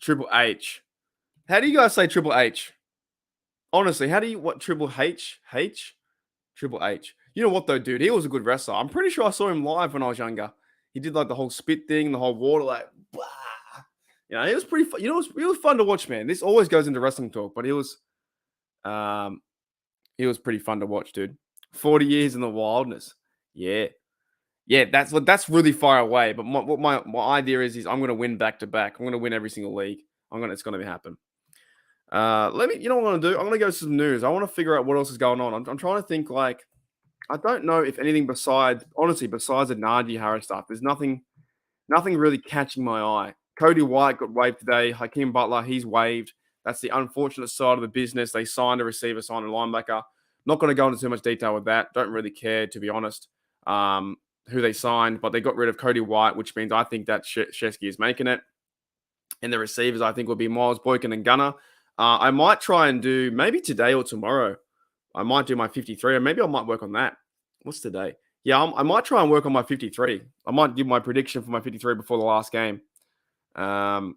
Triple H. How do you guys say Triple H? Honestly, how do you what Triple H? H? Triple H. You know what though, dude? He was a good wrestler. I'm pretty sure I saw him live when I was younger. He did like the whole spit thing, the whole water, like, blah. You know, it was pretty fun. You know, it was really fun to watch, man. This always goes into wrestling talk, but he was pretty fun to watch, dude. 40 years in the wildness. Yeah. Yeah, that's really far away. But what my idea is I'm gonna win back to back. I'm gonna win every single league. It's gonna happen. You know what I'm gonna do? I'm gonna go to some news. I want to figure out what else is going on. I'm trying to think like I don't know if anything besides the Najee Harris stuff. There's nothing really catching my eye. Cody White got waived today. Hakeem Butler, he's waived. That's the unfortunate side of the business. They signed a receiver, signed a linebacker. Not going to go into too much detail with that. Don't really care, to be honest, who they signed. But they got rid of Cody White, which means I think that Shesky is making it. And the receivers, I think, will be Miles Boykin and Gunner. I might try and do maybe today or tomorrow. I might do my 53, or maybe I might work on that. What's today? Yeah, I might try and work on my 53. I might give my prediction for my 53 before the last game. No,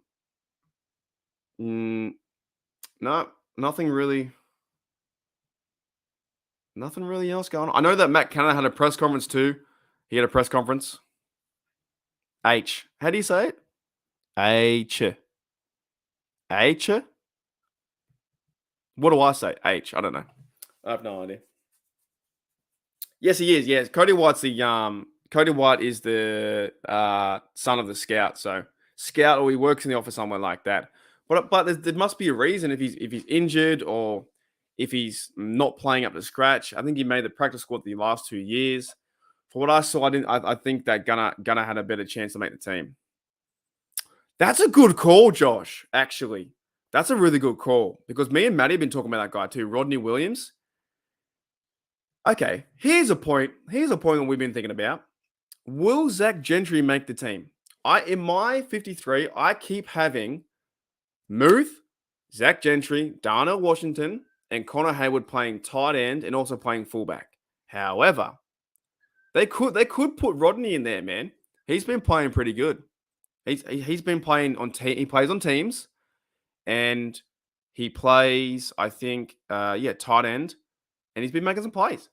nothing really else going on. I know that Matt Canada had a press conference too. He had a press conference. H. How do you say it? H. H. What do I say? H. I don't know. I have no idea. Yes, he is. Yes, Cody White is the son of the scout. So scout, or he works in the office somewhere like that. But there must be a reason if he's injured or if he's not playing up to scratch. I think he made the practice squad the last 2 years. For what I saw, I think that Gunner had a better chance to make the team. That's a good call, Josh. Actually, that's a really good call because me and Matty have been talking about that guy too, Rodney Williams. Okay, here's a point. That we've been thinking about. Will Zach Gentry make the team? In my 53, I keep having Muth, Zach Gentry, Darnell Washington, and Connor Hayward playing tight end and also playing fullback. However, they could put Rodney in there, man. He's been playing pretty good. He's been playing he plays on teams, and he plays, I think, tight end, and he's been making some plays.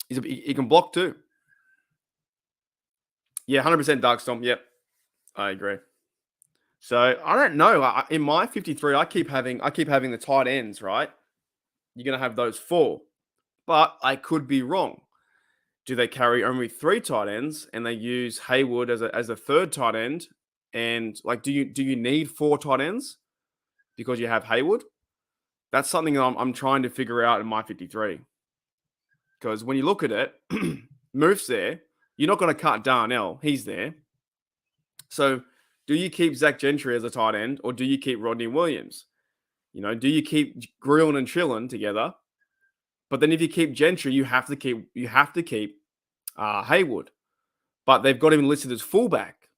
He can block too. Yeah, 100% Darkstorm. Yep, I agree. So I don't know. In my 53, I keep having the tight ends, right? You're gonna have those 4, but I could be wrong. Do they carry only 3 tight ends and they use Hayward as a third tight end? And like, do you need 4 tight ends because you have Hayward? That's something that I'm trying to figure out in my 53. Because when you look at it, Moof's there. You're not going to cut Darnell. He's there. So do you keep Zach Gentry as a tight end or do you keep Rodney Williams? You know, do you keep Grillin and Chillin together? But then if you keep Gentry, you have to keep Hayward. But they've got him listed as fullback.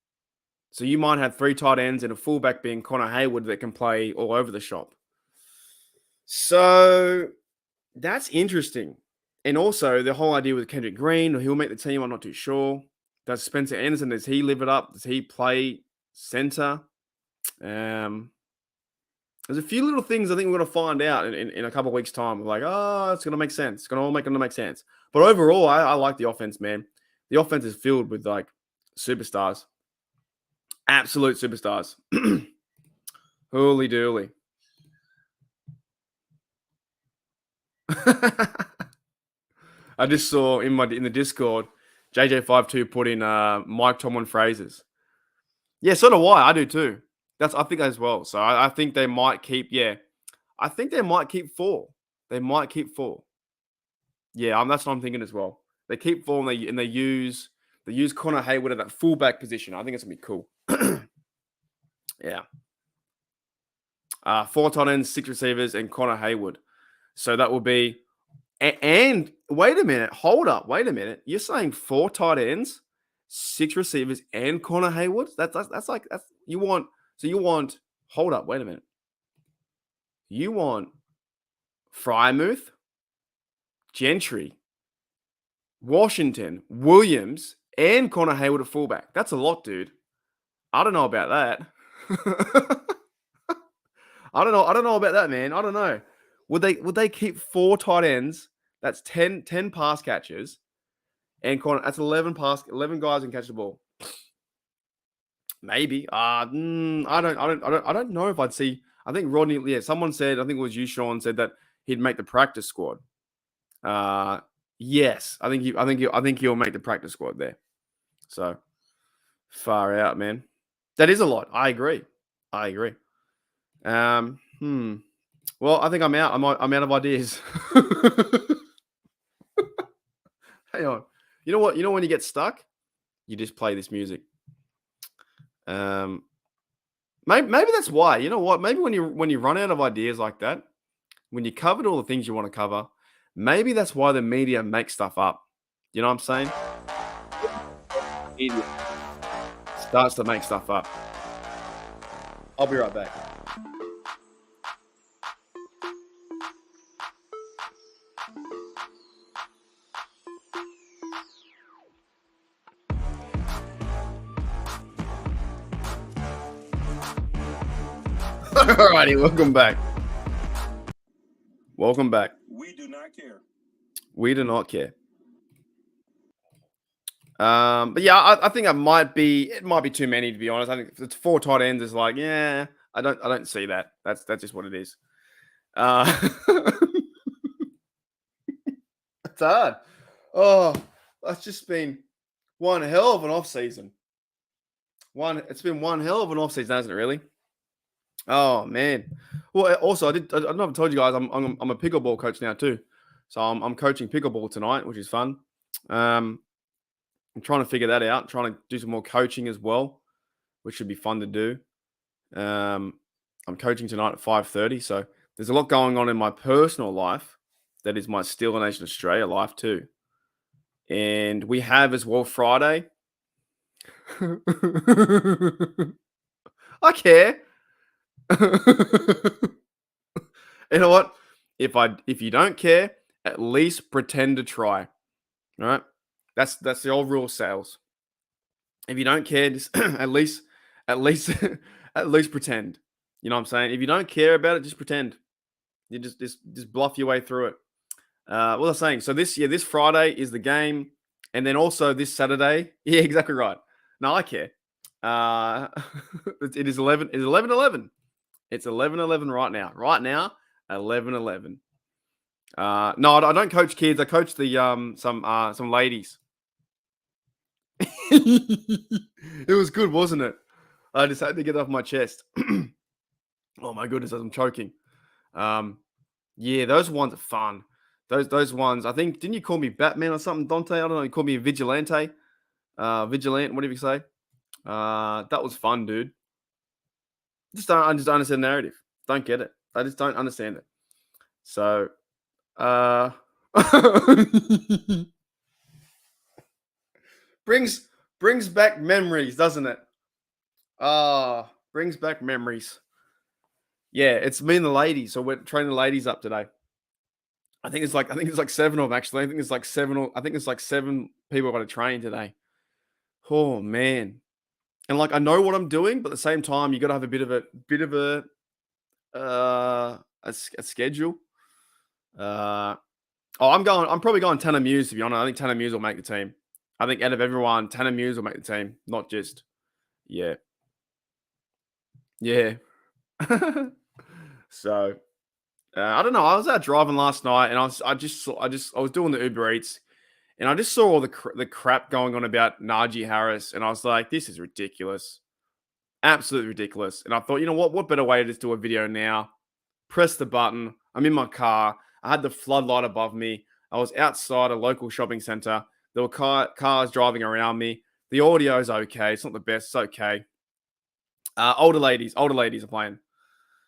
So you might have 3 tight ends and a fullback being Connor Hayward that can play all over the shop. So that's interesting. And also the whole idea with Kendrick Green, he'll make the team, I'm not too sure. Does Spencer Anderson, does he live it up? Does he play center? There's a few little things I think we're going to find out in a couple of weeks' time. We're like, it's going to make sense. It's going to all make sense. But overall, I like the offense, man. The offense is filled with like superstars. Absolute superstars. Holy dooly. I just saw in the Discord, JJ52 put in Mike Tomlin phrases. Yeah, so do I. I do too. I think as well. So I think they might keep. Yeah, I think they might keep 4. They might keep 4. Yeah, that's what I'm thinking as well. They keep 4 and they use Connor Hayward at that fullback position. I think it's gonna be cool. Yeah. 4 tight ends, 6 receivers, and Connor Hayward. So that will be. And wait a minute. Hold up. Wait a minute. You're saying 4 tight ends, 6 receivers, and Connor Hayward? That's you want. So you want. Hold up. Wait a minute. You want Frymouth, Gentry, Washington, Williams, and Connor Hayward at fullback. That's a lot, dude. I don't know about that. I don't know. I don't know about that, man. I don't know. Would they keep 4 tight ends? That's 10 pass catchers, and that's 11 guys can catch the ball. Maybe. I don't know if I'd see. I think Rodney. Yeah, someone said. I think it was you, Sean, said that he'd make the practice squad. Yes, I think he'll make the practice squad there. So far out, man. That is a lot. I agree. Well, I think I'm out. I'm out of ideas. Hang on. You know what? You know when you get stuck, you just play this music. Maybe that's why. You know what? Maybe when you run out of ideas like that, when you covered all the things you want to cover, maybe that's why the media makes stuff up. You know what I'm saying? Media starts to make stuff up. I'll be right back. Alrighty, welcome back. Welcome back. We do not care. We do not care. But yeah, I think it might be too many, to be honest. I think if it's 4 tight ends, it's like, yeah, I don't see that. That's just what it is. It's hard. Oh, that's just been one hell of an off season. It's been one hell of an off season, hasn't it? Really? Oh man. Well, also I don't know if I told you guys I'm a pickleball coach now too. So I'm coaching pickleball tonight, which is fun. I'm trying to figure that out, trying to do some more coaching as well, which should be fun to do. I'm coaching tonight at 5:30, so there's a lot going on in my personal life that is my Steel Nation Australia life too. And we have as well Friday. I care. You know what? If you don't care, at least pretend to try. All right? That's the old rule of sales. If you don't care, just at least pretend. You know what I'm saying? If you don't care about it, just pretend. You just bluff your way through it. What was I saying? So this Friday is the game, and then also this Saturday. Yeah, exactly right. No, I care. It is 11. It's 11:11. It's 11:11 right now. Right now, 11:11. No, I don't coach kids. I coach the some ladies. It was good, wasn't it? I just had to get it off my chest. Oh my goodness, I'm choking. Yeah, those ones are fun. Those ones. I think didn't you call me Batman or something, Dante? I don't know. You called me a vigilante. Vigilant, whatever you say. That was fun, dude. I just don't understand the narrative. Don't get it. I just don't understand it. So, brings back memories, doesn't it? Brings back memories. Yeah, it's me and the ladies. So we're training the ladies up today. I think it's like 7 of them actually. I think it's like 7 people got to train today. Oh man. And like I know what I'm doing, but at the same time, you got to have a bit of a schedule. I'm probably going Tanner Muse, to be honest. I think Tanner Muse will make the team. I think out of everyone, Tanner Muse will make the team, not just yeah. So I don't know. I was out driving last night, and I was doing the Uber Eats, and I just saw all the crap going on about Najee Harris, and I was like, this is ridiculous, absolutely ridiculous. And I thought, you know what better way to just do a video now? Press the button. I'm in my car. I had the floodlight above me. I was outside a local shopping center. There were cars driving around me. The audio is okay. It's not the best. It's okay. Older ladies are playing.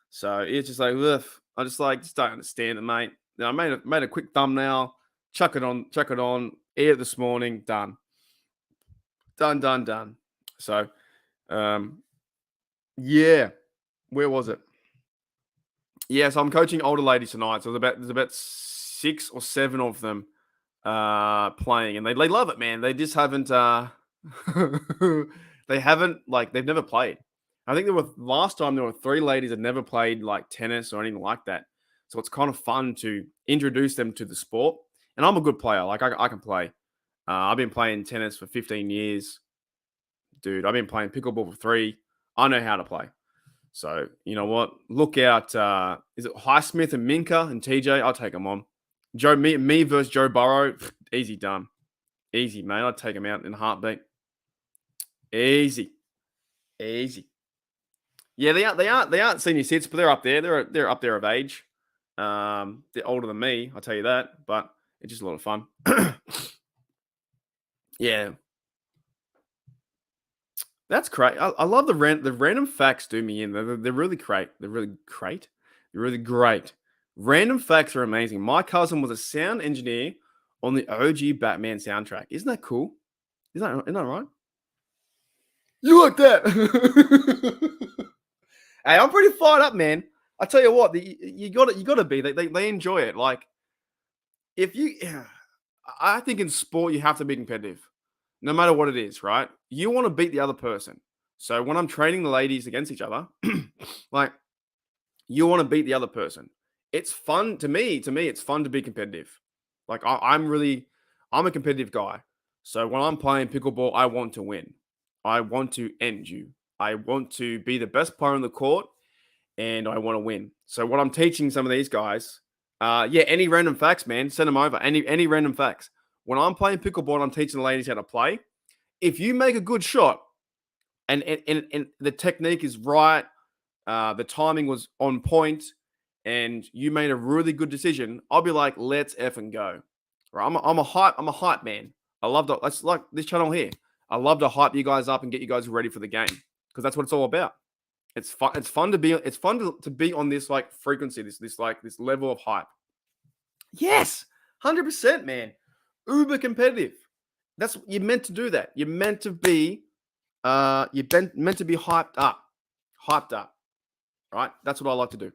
So it's just like, ugh. I just don't understand it, mate. Then I made a quick thumbnail, chuck it on, air it this morning, done. So, yeah. Where was it? Yeah, so I'm coaching older ladies tonight. So there's about 6 or 7 of them playing, and they love it, man. They just haven't they've never played. I think last time there were 3 ladies that never played like tennis or anything like that. So it's kind of fun to introduce them to the sport. And I'm a good player. Like I can play. I've been playing tennis for 15 years. Dude, I've been playing pickleball for 3. I know how to play. So, you know what? Look out. Is it Highsmith and Minka and TJ? I'll take them on. Me versus Joe Burrow. Easy done. Easy, mate. I'd take them out in a heartbeat. Easy. Yeah, they aren't senior cits, but they're up there. They're up there of age. They're older than me, I'll tell you that. But it's just a lot of fun. Yeah. That's great. I love the random facts do me in. They're really great. They're really great. Random facts are amazing. My cousin was a sound engineer on the OG Batman soundtrack. Isn't that cool? Isn't that right? You like that? Hey, I'm pretty fired up, man. I tell you what, you gotta be. They enjoy it. Like I think in sport you have to be competitive, no matter what it is, right? You want to beat the other person. So when I'm training the ladies against each other, like you want to beat the other person. It's fun to me. It's fun to be competitive. Like I'm a competitive guy. So when I'm playing pickleball, I want to win. I want to end you. I want to be the best player on the court, and I want to win. So what I'm teaching some of these guys, any random facts, man, send them over. Any random facts. When I'm playing pickleball, and I'm teaching the ladies how to play. If you make a good shot, and the technique is right, the timing was on point, and you made a really good decision, I'll be like, let's effing go. Right? I'm a hype man. I love to. That's like this channel here. I love to hype you guys up and get you guys ready for the game because that's what it's all about. It's fun. It's fun to be. It's fun to be on this like frequency. This level of hype. Yes, 100%, man. Uber competitive. You're meant to do that. You're meant to be. Meant to be hyped up. Right. That's what I like to do.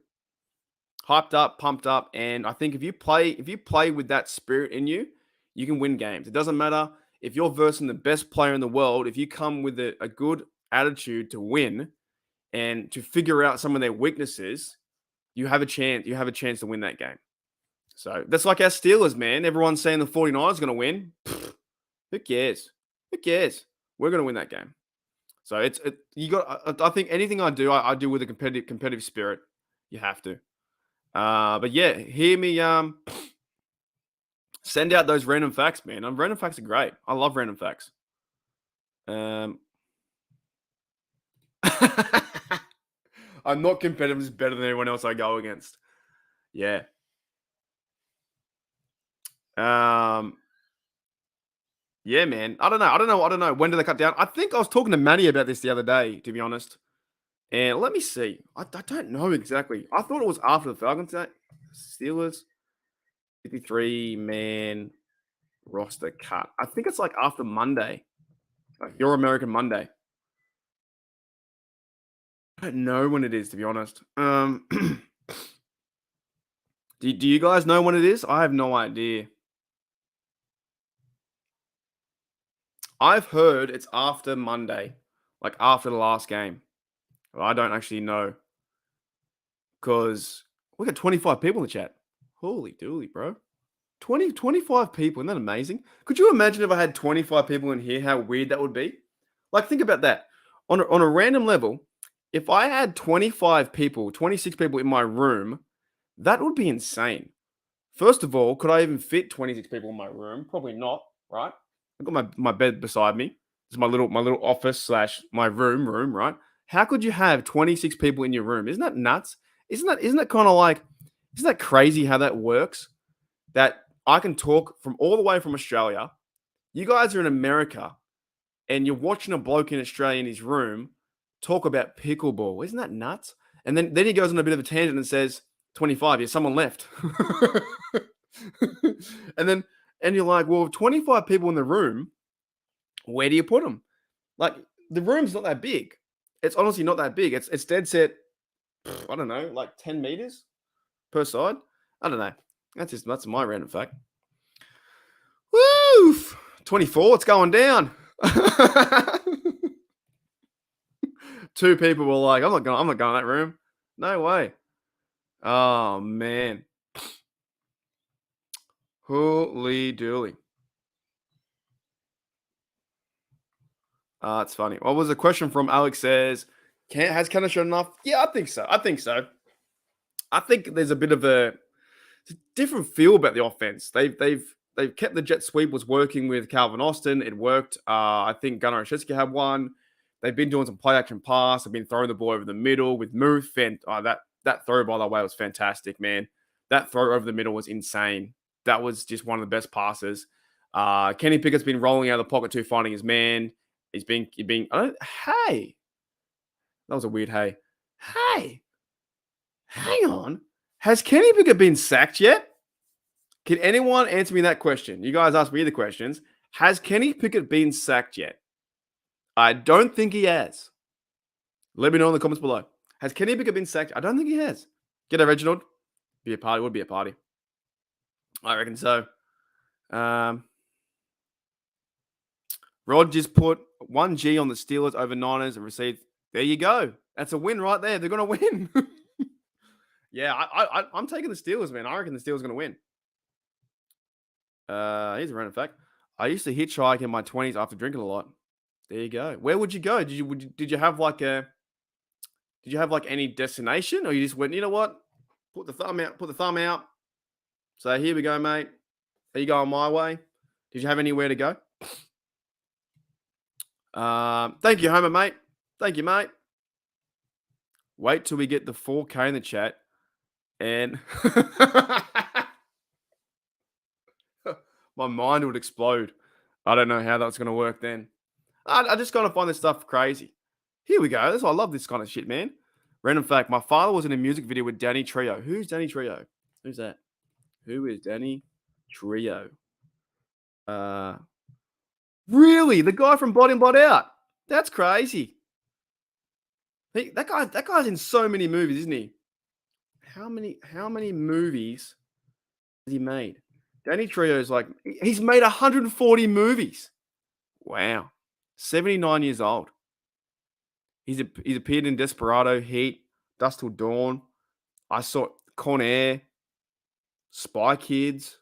Hyped up, pumped up, and I think if you play with that spirit in you, you can win games. It doesn't matter if you're versing the best player in the world. If you come with a good attitude to win and to figure out some of their weaknesses, you have a chance. You have a chance to win that game. So that's like our Steelers, man. Everyone's saying the 49ers are going to win. Who cares? We're going to win that game. So I think anything I do, I do with a competitive spirit. You have to. But yeah, hear me. Send out those random facts, man. Random facts are great. I love random facts. I'm not competitive. It's better than anyone else I go against. Yeah. Yeah, man. I don't know. When do they cut down? I think I was talking to Manny about this the other day, to be honest. And let me see. I don't know exactly. I thought it was after the Falcons. Steelers 53-man roster cut. I think it's like after Monday. Like your American Monday. I don't know when it is, to be honest. Do you guys know when it is? I have no idea. I've heard it's after Monday, like after the last game. But I don't actually know. Because we got 25 people in the chat. Holy dooly, bro. 25 people. Isn't that amazing? Could you imagine if I had 25 people in here, how weird that would be? Like, think about that. On a random level, if I had 25 people, 26 people in my room, that would be insane. First of all, could I even fit 26 people in my room? Probably not, right? I've got my bed beside me. It's my little office / my room, right? How could you have 26 people in your room? Isn't that nuts? Isn't that kind of like, isn't that crazy how that works? That I can talk from all the way from Australia. You guys are in America and you're watching a bloke in Australia in his room talk about pickleball. Isn't that nuts? And then he goes on a bit of a tangent and says, 25, yeah, someone left. And you're like, well, 25 people in the room, where do you put them? Like, the room's not that big. It's honestly not that big. It's dead set, I don't know, like 10 meters per side. I don't know. That's my random fact. Woo! 24, it's going down. 2 people were like, I'm not going in that room. No way. Oh man. Holy dooly. It's funny. What was the question from Alex says, has Canada shown enough? Yeah, I think so. I think there's a bit of a different feel about the offense. They've kept the jet sweep was working with Calvin Austin. It worked. I think Gunnar Olszewski had one. They've been doing some play action pass. They've been throwing the ball over the middle with Muth. That throw, by the way, was fantastic, man. That throw over the middle was insane. That was just one of the best passes. Kenny Pickett's been rolling out of the pocket too, finding his man. Hey, that was a weird hey. Hey, hang on. Has Kenny Pickett been sacked yet? Can anyone answer me that question? You guys ask me the questions. Has Kenny Pickett been sacked yet? I don't think he has. Let me know in the comments below. Has Kenny Pickett been sacked? I don't think he has. G'day, Reginald. Be a party. Would be a party. I reckon so. Rod just put 1G on the Steelers over Niners and received. There you go. That's a win right there. They're going to win. Yeah, I'm taking the Steelers, man. I reckon the Steelers are going to win. Here's a random fact. I used to hitchhike in my 20s after drinking a lot. There you go. Where would you go? Did you have like any destination, or you just went, you know what? Put the thumb out. So here we go, mate. Are you going my way? Did you have anywhere to go? Thank you, Homer, mate. Thank you, mate. Wait till we get the 4K in the chat. And my mind would explode. I don't know how that's going to work then. I just kind of find this stuff crazy. Here we go. I love this kind of shit, man. Random fact. My father was in a music video with Danny Trio. Who's Danny Trio? Who's that? Who is Danny Trio? Really? The guy from Body and Body Out. That's crazy. That guy's in so many movies, isn't he? How many movies has he made? Danny Trio is like, he's made 140 movies. Wow. 79 years old. He's appeared in Desperado, Heat, Dusk Till Dawn. I saw Con Air, Spy Kids.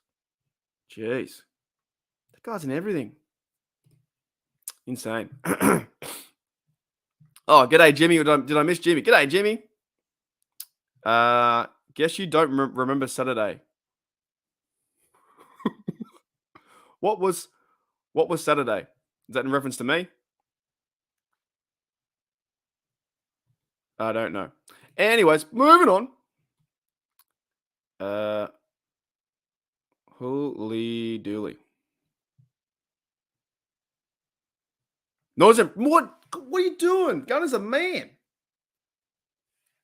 Jeez. That guy's in everything. Insane. Oh, g'day, Jimmy. Did I miss Jimmy? G'day, Jimmy. Guess you don't remember Saturday. What was Saturday? Is that in reference to me? I don't know. Anyways, moving on. Holy dooly. No, what are you doing? Gunner's a man.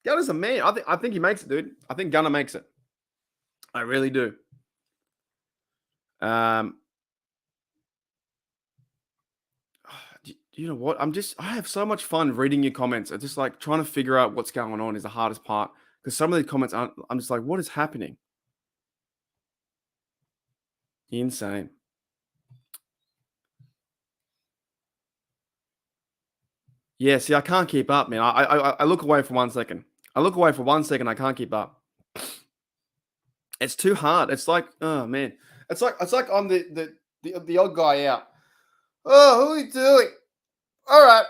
Gunner's a man. I think he makes it, dude. I think Gunner makes it. I really do. You know what? I have so much fun reading your comments. It's just like trying to figure out what's going on is the hardest part. Because some of the comments I'm just like, what is happening? Insane. Yeah, see, I can't keep up, man. I look away for 1 second. I can't keep up. It's too hard. It's like, oh man. It's like I'm the odd guy out. Oh, who are you doing? All right.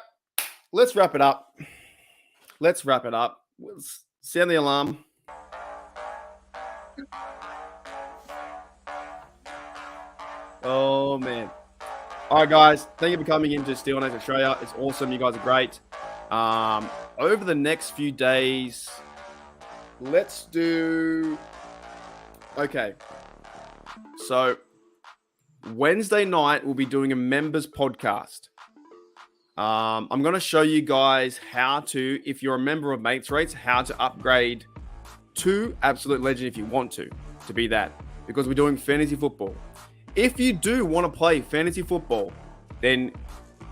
Let's wrap it up. Let's sound the alarm. Oh man. All right, guys. Thank you for coming into Steel Nation Australia. It's awesome. You guys are great. Over the next few days, let's do. Okay. So Wednesday night, we'll be doing a members podcast. I'm going to show you guys how to, if you're a member of Mates Rates, how to upgrade to Absolute Legend if you want to be that. Because we're doing fantasy football. If you do want to play fantasy football, then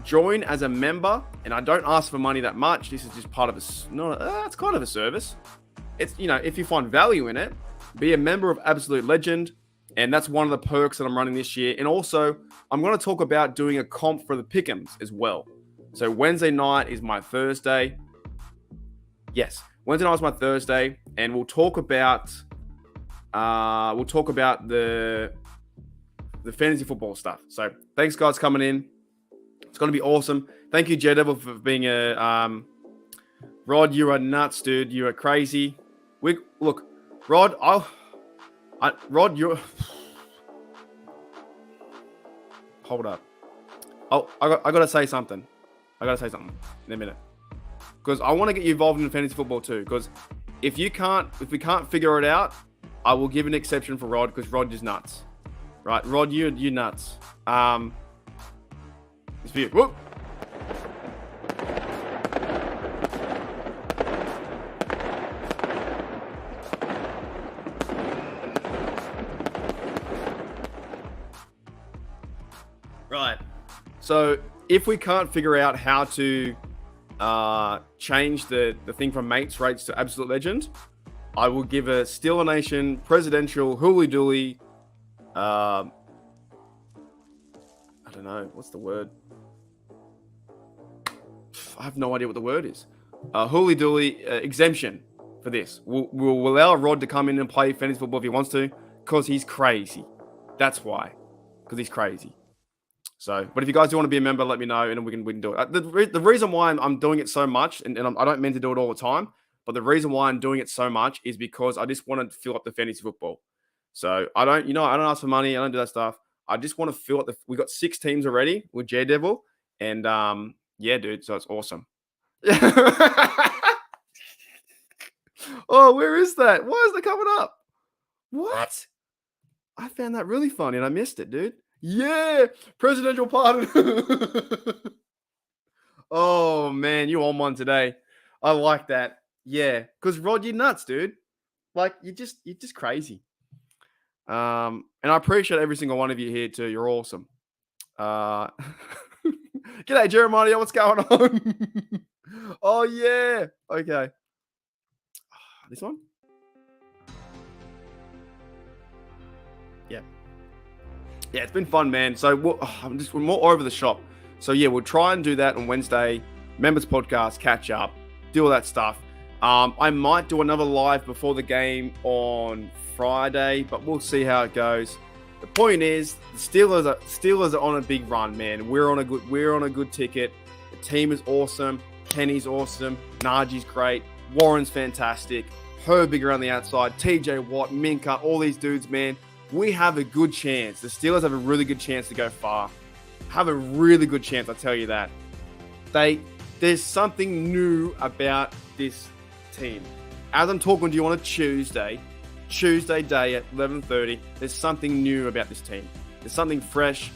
join as a member. And I don't ask for money that much. This is just part of it's kind of a service. It's, if you find value in it, be a member of Absolute Legend. And that's one of the perks that I'm running this year. And also, I'm going to talk about doing a comp for the Pick'ems as well. So Wednesday night is my Thursday. Yes, Wednesday night is my Thursday, and we'll talk about the fantasy football stuff. So thanks, guys, coming in. It's going to be awesome. Thank you, Devil, for being a Rod. You are nuts, dude. You are crazy. Look, Rod. Rod, you're. Hold up. I got to say something. in a minute, because I want to get you involved in fantasy football too. Because if we can't figure it out, I will give an exception for Rod, because Rod is nuts, right? Rod, you're nuts. It's for you. Whoop. Right. So if we can't figure out how to change the thing from mates rates to absolute legend, I will give a Steeler Nation presidential hooly dooly. I don't know. What's the word? I have no idea what the word is. Hooly dooly exemption for this. We'll allow Rod to come in and play fantasy football if he wants to, because he's crazy. That's why. Because he's crazy. So, but if you guys do want to be a member, let me know, and we can do it. The reason why I'm doing it so much, and I don't mean to do it all the time, but the reason why I'm doing it so much is because I just want to fill up the fantasy football. So I don't ask for money. I don't do that stuff. I just want to fill up we got 6 teams already with Devil, and yeah, dude. So it's awesome. Oh, where is that? Why is that coming up? What? I found that really funny, and I missed it, dude. Yeah, presidential pardon. Oh man, you on one today. I like that. Yeah, because Rod, you're nuts, dude. Like you're just crazy. And I appreciate every single one of you here too. You're awesome. G'day, Jeremiah. What's going on? Oh yeah. Okay. This one. Yeah. Yeah, it's been fun, man. So we're more over the shop. So yeah, we'll try and do that on Wednesday. Members podcast, catch up, do all that stuff. I might do another live before the game on Friday, but we'll see how it goes. The point is, the Steelers are on a big run, man. We're on a good ticket. The team is awesome. Kenny's awesome. Najee's great. Warren's fantastic. Herbig around the outside. TJ Watt, Minka, all these dudes, man. We have a good chance. The Steelers have a really good chance to go far. Have a really good chance, I tell you that. There's something new about this team. As I'm talking to you on a Tuesday day at 11:30, there's something new about this team. There's something fresh.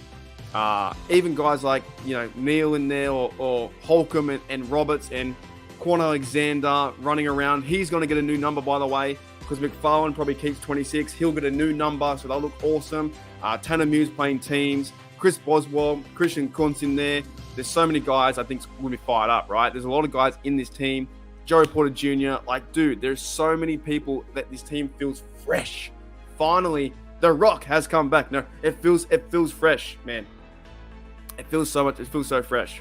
Even guys like, Neil in there or Holcomb and Roberts and Quan Alexander running around. He's going to get a new number, by the way, because McFarland probably keeps 26. He'll get a new number, so they'll look awesome. Tanner Muse playing teams. Chris Boswell, Christian Kuntz in there. There's so many guys I think will be fired up, right? There's a lot of guys in this team. Joey Porter Jr. Like, dude, there's so many people that this team feels fresh. Finally, The Rock has come back. No, it feels fresh, man. It feels so fresh.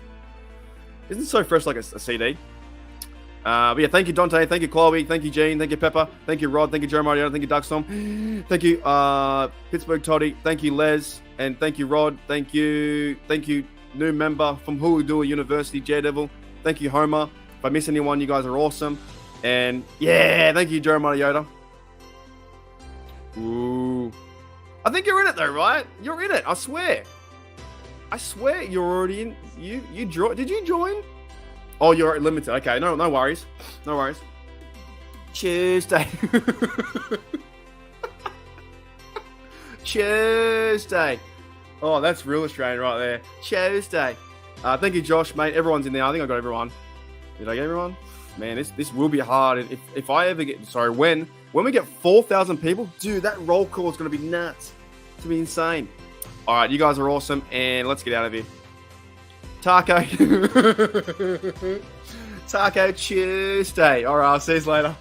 Isn't it so fresh like a CD? But yeah, thank you, Dante. Thank you, Chloe. Thank you, Gene. Thank you, Pepper. Thank you, Rod. Thank you, Jeremiah. Thank you, Duckstorm. Thank you, Pittsburgh Toddy. Thank you, Les. And thank you, Rod. Thank you, new member from Hulu University, Devil. Thank you, Homer. If I miss anyone, you guys are awesome. And yeah, thank you, Jeremiah Yoda. Ooh. I think you're in it though, right? You're in it. I swear you're already in. You joined. Did you join? Oh, you're limited. Okay, no worries. No worries. Tuesday. Tuesday. Oh, that's real Australian right there. Tuesday. Thank you, Josh, mate. Everyone's in there. I think I got everyone. Did I get everyone? Man, this will be hard. If I ever get... Sorry, when we get 4,000 people, dude, that roll call is going to be nuts. It's going to be insane. All right, you guys are awesome, and let's get out of here. Taco Tuesday. All right, I'll see you later.